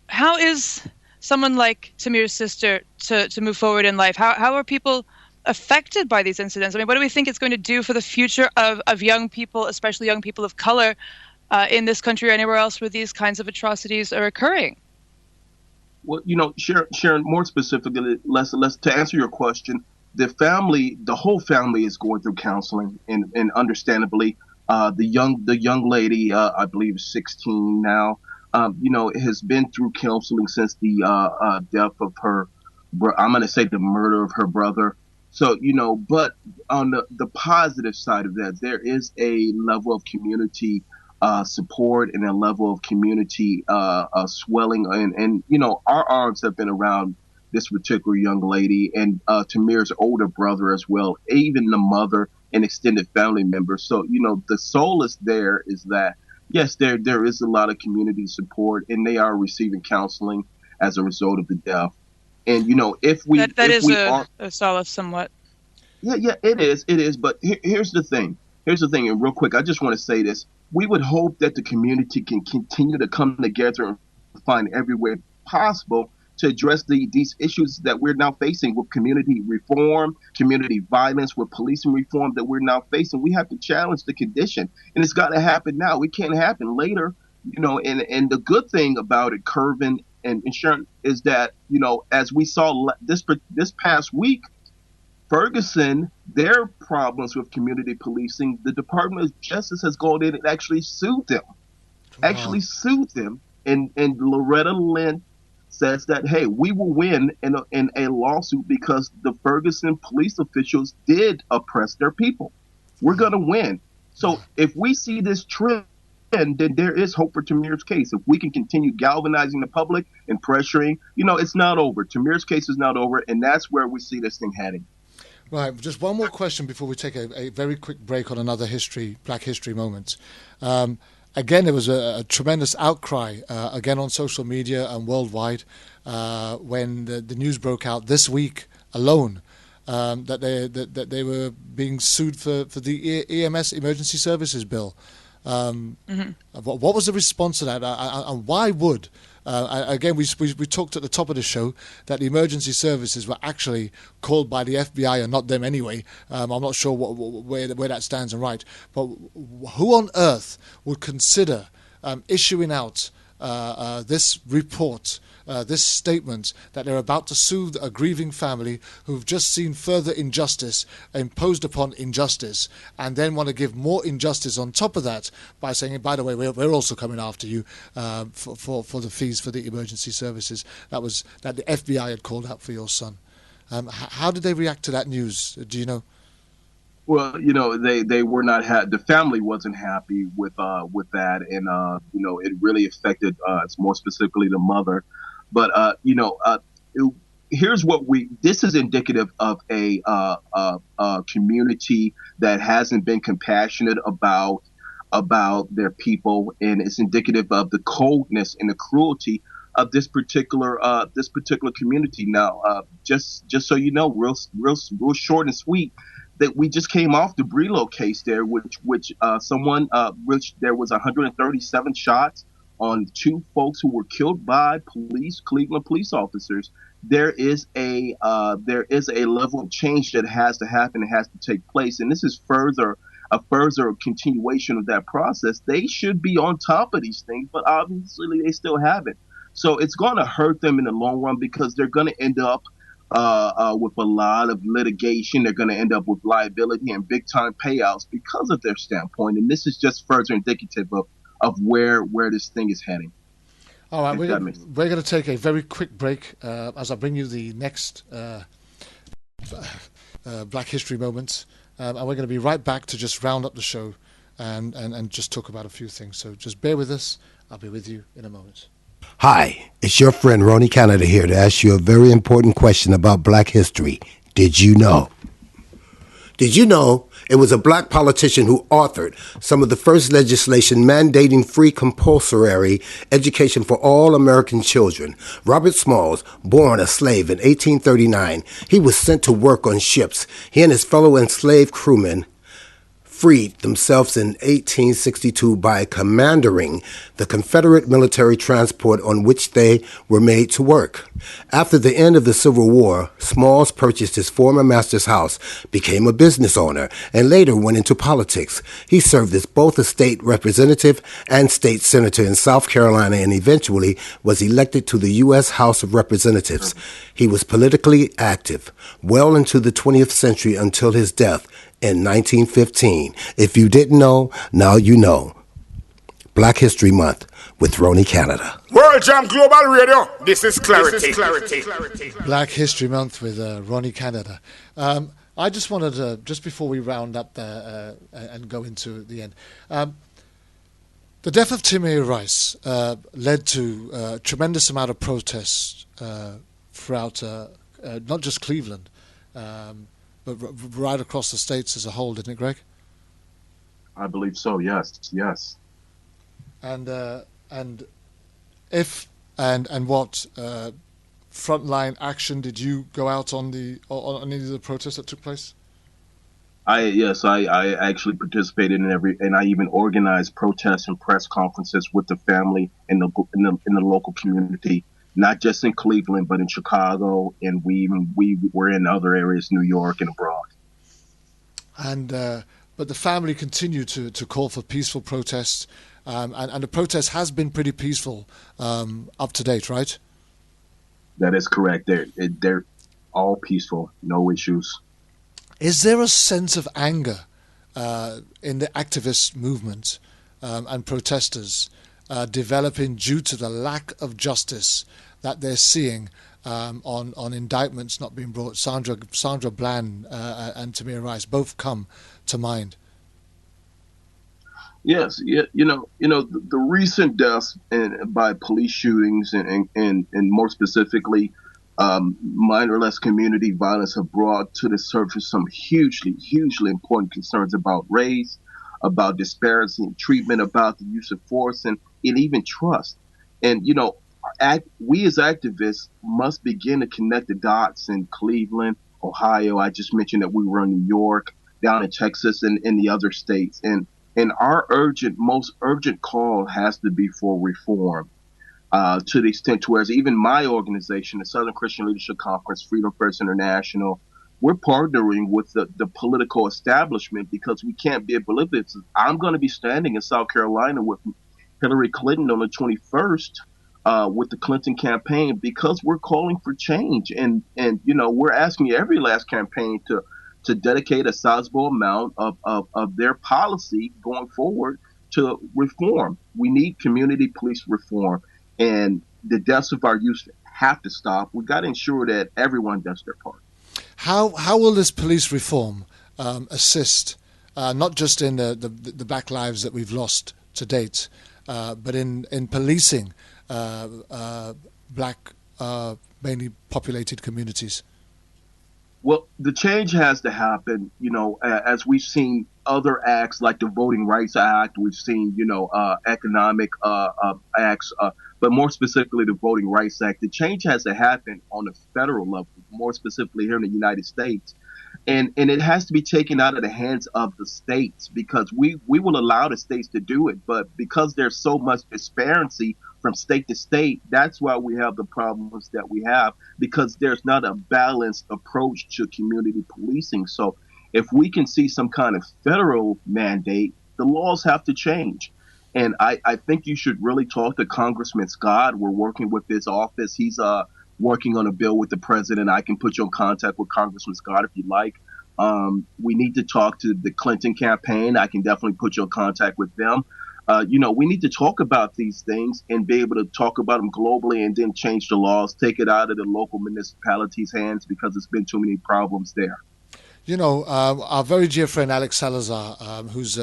how is someone like Tamir's sister to move forward in life? How are people affected by these incidents? I mean, what do we think it's going to do for the future of young people, especially young people of color, in this country or anywhere else where these kinds of atrocities are occurring? Well, Sharon, more specifically, let's to answer your question, the whole family is going through counseling, and understandably, the young lady, I believe, is 16 now, has been through counseling since the death of her. I'm going to say the murder of her brother. So, but on the positive side of that, there is a level of community support and a level of community swelling. And our arms have been around this particular young lady and Tamir's older brother as well, even the mother and extended family members. So, the solace there is that, yes, there is a lot of community support, and they are receiving counseling as a result of the death. And, if we... That is a solace somewhat. Yeah, it is. But here's the thing. And real quick, I just want to say this. We would hope that the community can continue to come together and find every way possible to address these issues that we're now facing with community reform, community violence, with policing reform that we're now facing. We have to challenge the condition, and it's got to happen now. It can't happen later. And the good thing about it, Curvin and Sharon, is that, as we saw this past week, Ferguson, their problems with community policing, the Department of Justice has gone in and actually sued them. Wow. And Loretta Lynn says that, hey, we will win in a lawsuit because the Ferguson police officials did oppress their people. We're going to win. So if we see this trend, then there is hope for Tamir's case. If we can continue galvanizing the public and pressuring, it's not over. Tamir's case is not over, and that's where we see this thing heading. Right, just one more question before we take a very quick break on another Black history moment. Again, there was a tremendous outcry, again on social media and worldwide, when the news broke out this week alone, that they were being sued for the EMS Emergency Services Bill. What was the response to that, and why would... again, we talked at the top of the show that the emergency services were actually called by the FBI and not them anyway. I'm not sure where that stands and right. But who on earth would consider issuing out this report, this statement that they're about to sue a grieving family who've just seen further injustice imposed upon injustice, and then want to give more injustice on top of that by saying, by the way, we're also coming after you for the fees for the emergency services that the FBI had called out for your son. How did they react to that news? Do you know? Well, they were not the family wasn't happy with that, and it really affected more specifically the mother. But here's what this is indicative of a community that hasn't been compassionate about their people, and it's indicative of the coldness and the cruelty of this particular community. Now, just so you know, real short and sweet, that we just came off the Brelo case there, which there was 137 shots on two folks who were killed by Cleveland police officers. There is a level of change that has to happen, it has to take place, and this is a further continuation of that process. They should be on top of these things, but obviously they still haven't. So it's going to hurt them in the long run because they're going to end up with a lot of litigation. They're going to end up with liability and big time payouts because of their standpoint. And this is just further indicative of where this thing is heading. All right, we're going to take a very quick break as I bring you the next Black History moment. and we're going to be right back to just round up the show and just talk about a few things. So just bear with us. I'll be with you in a moment. Hi, it's your friend Ronnie Canada here to ask you a very important question about black history. Did you know? Did you know it was a black politician who authored some of the first legislation mandating free compulsory education for all American children? Robert Smalls, born a slave in 1839, he was sent to work on ships. He and his fellow enslaved crewmen freed themselves in 1862 by commandering the Confederate military transport on which they were made to work. After the end of the Civil War, Smalls purchased his former master's house, became a business owner, and later went into politics. He served as both a state representative and state senator in South Carolina and eventually was elected to the U.S. House of Representatives. He was politically active well into the 20th century until his death in 1915. If you didn't know, now you know. Black History Month with Ronnie Canada. World Jam Global Radio, this is clarity. Black History Month with Ronnie Canada. I just wanted to, just before we round up there and go into the end, the death of Tamir Rice led to a tremendous amount of protests throughout not just Cleveland, but right across the states as a whole, didn't it, Greg? I believe so. Yes. And if and what frontline action did you go out on any of the protests that took place? I actually participated and I even organized protests and press conferences with the family in the local community. Not just in Cleveland, but in Chicago, and we were in other areas, New York and abroad. And but the family continued to call for peaceful protests, and the protest has been pretty peaceful up to date, right? That is correct. They're all peaceful, no issues. Is there a sense of anger in the activist movement and protesters developing due to the lack of justice that they're seeing on indictments not being brought? Sandra Bland and Tamir Rice both come to mind. Yes, the recent deaths by police shootings and more specifically minorless community violence have brought to the surface some hugely important concerns about race, about disparity in treatment, about the use of force, and even trust. And we as activists must begin to connect the dots in Cleveland, Ohio. I just mentioned that we were in New York, down in Texas, and in the other states. And our most urgent call has to be for reform, to the extent to where even my organization, the Southern Christian Leadership Conference, Freedom First International, we're partnering with the political establishment because we can't be oblivious. I'm going to be standing in South Carolina with Hillary Clinton on the 21st with the Clinton campaign because we're calling for change. And we're asking every last campaign to dedicate a sizable amount of their policy going forward to reform. We need community police reform, and the deaths of our youth have to stop. We've got to ensure that everyone does their part. How will this police reform assist, not just in the black lives that we've lost to date, but in policing black, mainly populated communities? Well, the change has to happen, as we've seen other acts like the Voting Rights Act, we've seen, economic acts, but more specifically the Voting Rights Act. The change has to happen on a federal level, more specifically here in the United States. And it has to be taken out of the hands of the states because we will allow the states to do it. But because there's so much disparity from state to state, that's why we have the problems that we have, because there's not a balanced approach to community policing. So if we can see some kind of federal mandate, the laws have to change. And I think you should really talk to Congressman Scott. We're working with his office. He's working on a bill with the president. I can put you in contact with Congressman Scott if you'd like. We need to talk to the Clinton campaign. I can definitely put you in contact with them. We need to talk about these things and be able to talk about them globally and then change the laws, take it out of the local municipalities' hands because there's been too many problems there. Our very dear friend Alex Salazar, who's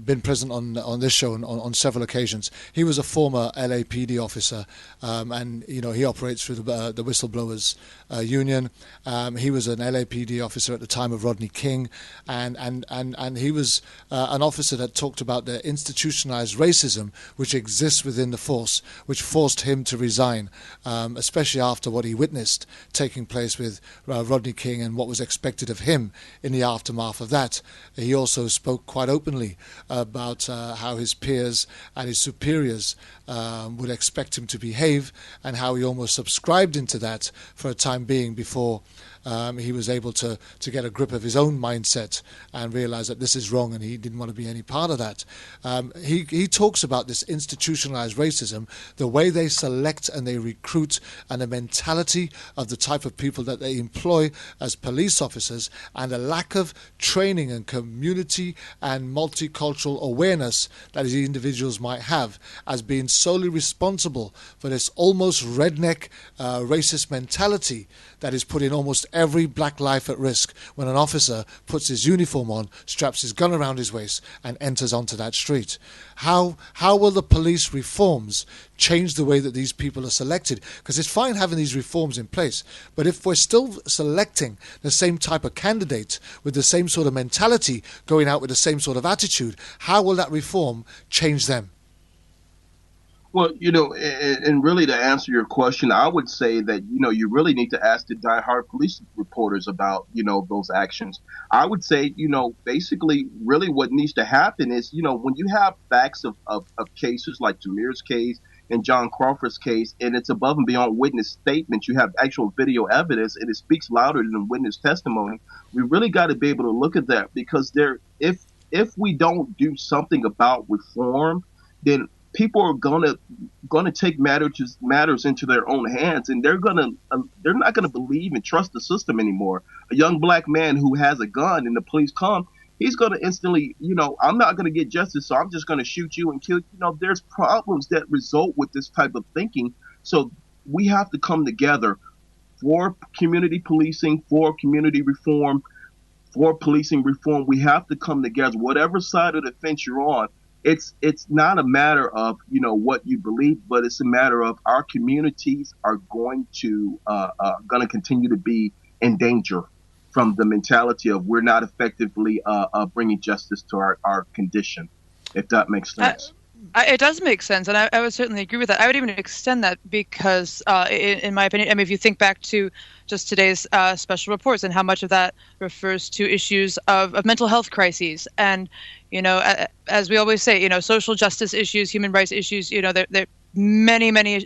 been present on this show on several occasions. He was a former LAPD officer, and he operates through the Whistleblowers Union. He was an LAPD officer at the time of Rodney King, and he was an officer that talked about the institutionalized racism which exists within the force, which forced him to resign, especially after what he witnessed taking place with Rodney King and what was expected of him in the aftermath of that. He also spoke quite openly about how his peers and his superiors would expect him to behave, and how he almost subscribed into that for a time being before he was able to get a grip of his own mindset and realize that this is wrong, and he didn't want to be any part of that. He talks about this institutionalized racism, the way they select and they recruit, and the mentality of the type of people that they employ as police officers, and a lack of training and community and multicultural awareness that these individuals might have, as being solely responsible for this almost redneck racist mentality that is putting almost every black life at risk when an officer puts his uniform on, straps his gun around his waist, and enters onto that street. How will the police reforms change the way that these people are selected? Because it's fine having these reforms in place, but if we're still selecting the same type of candidate with the same sort of mentality, going out with the same sort of attitude, how will that reform change them? Well, and really to answer your question, I would say that, you really need to ask the diehard police reporters about, those actions. I would say, basically really what needs to happen is, when you have facts of cases like Tamir's case and John Crawford's case, and it's above and beyond witness statements, you have actual video evidence, and it speaks louder than witness testimony. We really got to be able to look at that, because if we don't do something about reform, then people are gonna take matters into their own hands, and they're not gonna believe and trust the system anymore. A young black man who has a gun and the police come, he's gonna instantly, I'm not gonna get justice, so I'm just gonna shoot you and kill you. There's problems that result with this type of thinking. So we have to come together for community policing, for community reform, for policing reform. We have to come together, whatever side of the fence you're on. It's not a matter of, what you believe, but it's a matter of our communities are going to continue to be in danger from the mentality of we're not effectively bringing justice to our condition, if that makes sense. It does make sense, and I would certainly agree with that. I would even extend that because, in my opinion, if you think back to just today's special reports and how much of that refers to issues of mental health crises, and as we always say, social justice issues, human rights issues, they're many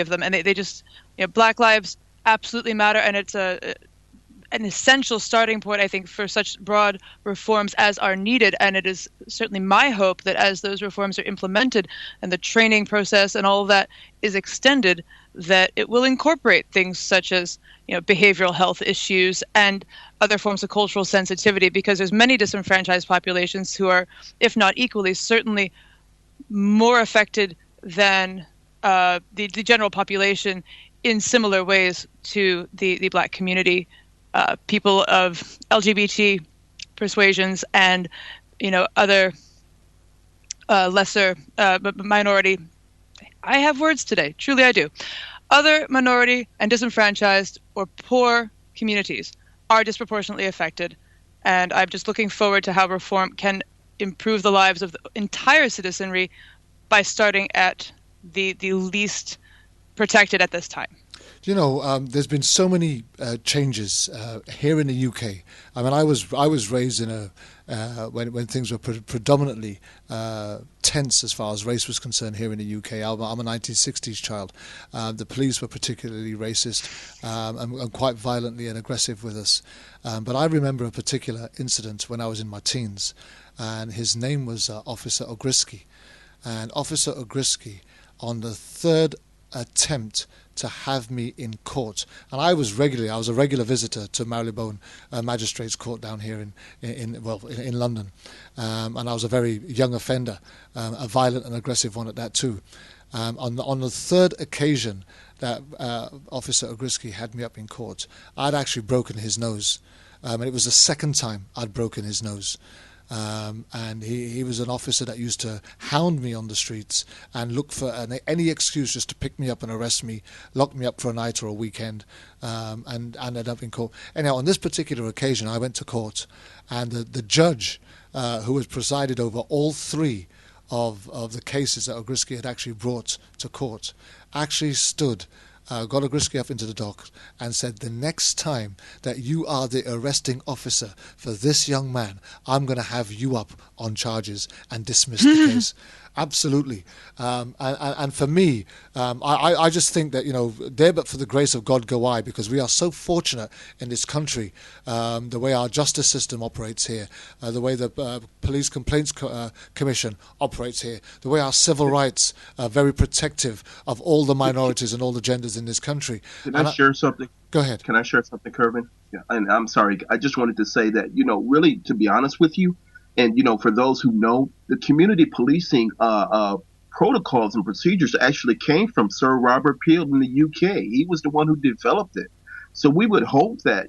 of them, and they just, Black lives absolutely matter, and it's an essential starting point, I think, for such broad reforms as are needed. And it is certainly my hope that as those reforms are implemented and the training process and all of that is extended, that it will incorporate things such as, behavioral health issues and other forms of cultural sensitivity, because there's many disenfranchised populations who are, if not equally, certainly more affected than the general population in similar ways to the Black community. People of LGBT persuasions and, other lesser minority. I have words today. Truly, I do. Other minority and disenfranchised or poor communities are disproportionately affected. And I'm just looking forward to how reform can improve the lives of the entire citizenry by starting at the least protected at this time. There's been so many changes here in the UK. I mean, I was raised in when things were predominantly tense as far as race was concerned here in the UK. I'm a 1960s child. The police were particularly racist and quite violently and aggressive with us. But I remember a particular incident when I was in my teens, and his name was Officer Wjgr. And Officer Wjgr, on the third attempt to have me in court, and I was a regular visitor to Marylebone Magistrates Court down here in London, and I was a very young offender, a violent and aggressive one at that too. On the third occasion, that Officer Ogriski had me up in court, I'd actually broken his nose. And it was the second time I'd broken his nose. And he was an officer that used to hound me on the streets and look for any excuse just to pick me up and arrest me, lock me up for a night or a weekend, and end up in court. Anyhow, on this particular occasion, I went to court, and the judge who had presided over all three of the cases that Ogriski had actually brought to court actually stood, got Ogriski up into the dock and said, the next time that you are the arresting officer for this young man, I'm going to have you up on charges and dismiss the case. Absolutely. And for me, I just think that, there but for the grace of God go I, because we are so fortunate in this country, the way our justice system operates here, the way the Police Complaints Commission operates here, the way our civil rights are very protective of all the minorities and all the genders in this country. Can I share something? Go ahead. Can I share something, Kervin? Yeah, and I'm sorry. I just wanted to say that, really, to be honest with you, and, for those who know, the community policing protocols and procedures actually came from Sir Robert Peel in the UK. He was the one who developed it. So we would hope that,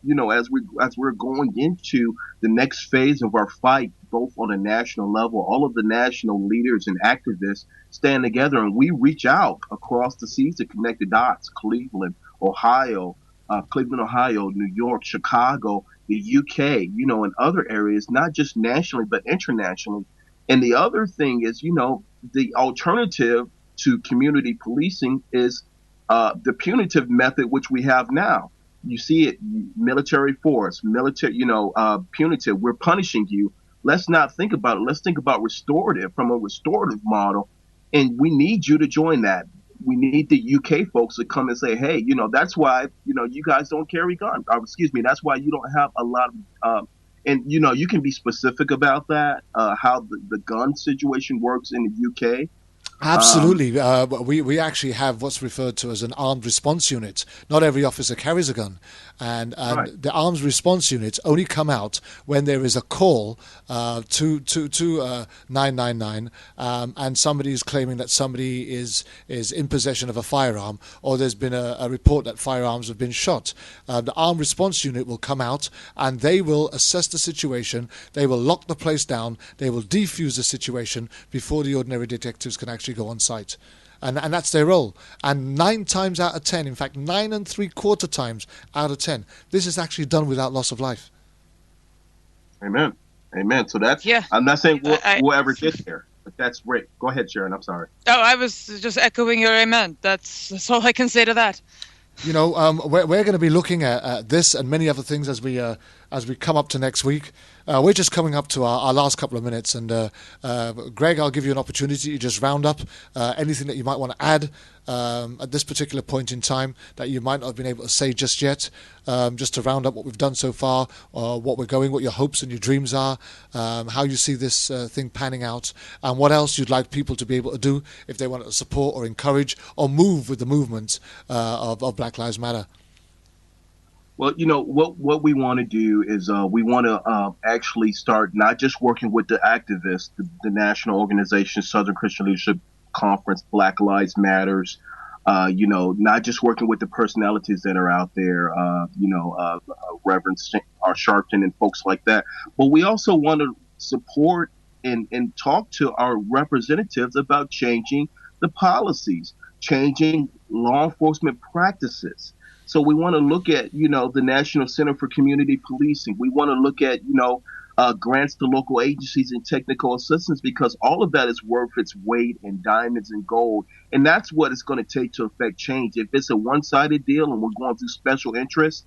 as we're going into the next phase of our fight, both on a national level, all of the national leaders and activists stand together and we reach out across the seas to connect the dots. Cleveland, Ohio, New York, Chicago, the UK, and other areas, not just nationally, but internationally. And the other thing is, the alternative to community policing is the punitive method, which we have now. You see it, military force, punitive. We're punishing you. Let's not think about it. Let's think about restorative, from a restorative model. And we need you to join that. We need the UK folks to come and say, hey, that's why, you guys don't carry guns. That's why you don't have a lot of, and, you can be specific about that, how the gun situation works in the UK. Absolutely. We actually have what's referred to as an armed response unit. Not every officer carries a gun. And right. The armed response units only come out when there is a call to 999 and somebody is claiming that somebody is in possession of a firearm, or there's been a report that firearms have been shot. The armed response unit will come out and they will assess the situation. They will lock the place down. They will defuse the situation before the ordinary detectives can actually go on site. And that's their role. And 9 times out of 10, in fact 9 3/4 times out of 10, this is actually done without loss of life. Amen. So that's, yeah. I'm not saying we'll ever get there, but that's great. Go ahead, Sharon. I'm sorry. Oh, I was just echoing your amen. That's all I can say to that. We're going to be looking at this and many other things as we come up to next week. We're just coming up to our last couple of minutes, and Greg, I'll give you an opportunity to just round up anything that you might want to add at this particular point in time that you might not have been able to say just yet, just to round up what we've done so far, what your hopes and your dreams are, how you see this thing panning out, and what else you'd like people to be able to do if they want to support or encourage or move with the movement of Black Lives Matter. Well, what we want to do is we want to actually start not just working with the activists, the national organization, Southern Christian Leadership Conference, Black Lives Matters, not just working with the personalities that are out there, Reverend Sharpton and folks like that, but we also want to support and talk to our representatives about changing the policies, changing law enforcement practices. So we want to look at, the National Center for Community Policing. We want to look at, grants to local agencies and technical assistance, because all of that is worth its weight in diamonds and gold. And that's what it's going to take to affect change. If it's a one-sided deal and we're going through special interests,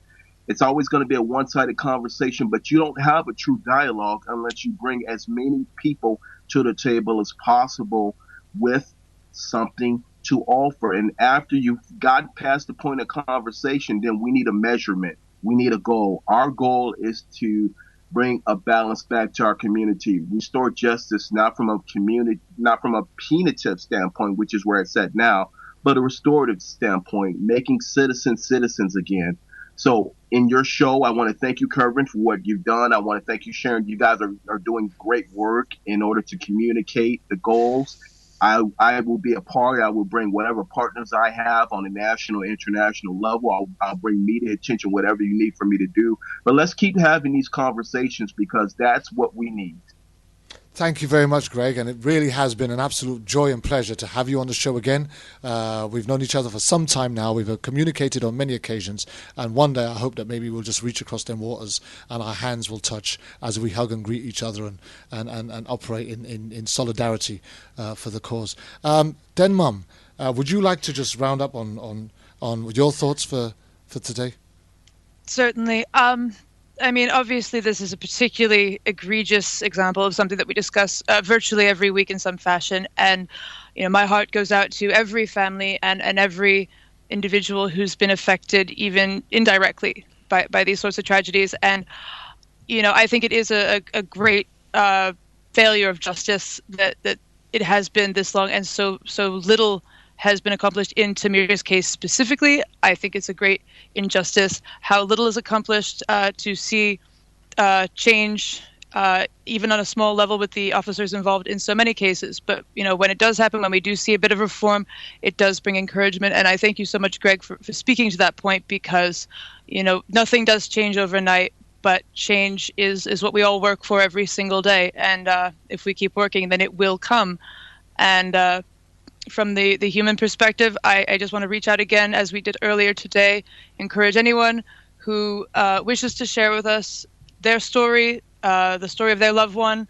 it's always going to be a one-sided conversation, but you don't have a true dialogue unless you bring as many people to the table as possible with something to offer. And after you've gotten past the point of conversation, then we need a measurement. We need a goal. Our goal is to bring a balance back to our community, restore justice, not from a punitive standpoint, which is where it's at now, but a restorative standpoint, making citizens again. So in your show, I want to thank you, Kervin, for what you've done. I want to thank you, Sharon. You guys are doing great work in order to communicate the goals. I will be a party. I will bring whatever partners I have on a national, international level. I'll bring media attention, whatever you need for me to do. But let's keep having these conversations because that's what we need. Thank you very much, Greg, and it really has been an absolute joy and pleasure to have you on the show again. We've known each other for some time now. We've communicated on many occasions, and one day I hope that maybe we'll just reach across them waters and our hands will touch as we hug and greet each other and operate in solidarity for the cause. Den Mum, would you like to just round up on your thoughts for today? Certainly. I mean, obviously, this is a particularly egregious example of something that we discuss virtually every week in some fashion. And, you know, my heart goes out to every family and every individual who's been affected, even indirectly, by these sorts of tragedies. And, you know, I think it is a great failure of justice that it has been this long and so little has been accomplished in Tamir's case specifically. I think it's a great injustice how little is accomplished to see change, even on a small level with the officers involved in so many cases. But, you know, when it does happen, when we do see a bit of reform, it does bring encouragement. And I thank you so much, Greg, for speaking to that point because, you know, nothing does change overnight, but change is what we all work for every single day. And if we keep working, then it will come. And from the human perspective, I just want to reach out again, as we did earlier today, encourage anyone who wishes to share with us their story, the story of their loved one.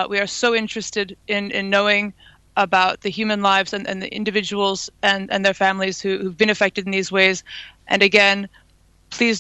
We are so interested in knowing about the human lives and the individuals and their families who've been affected in these ways. And again, please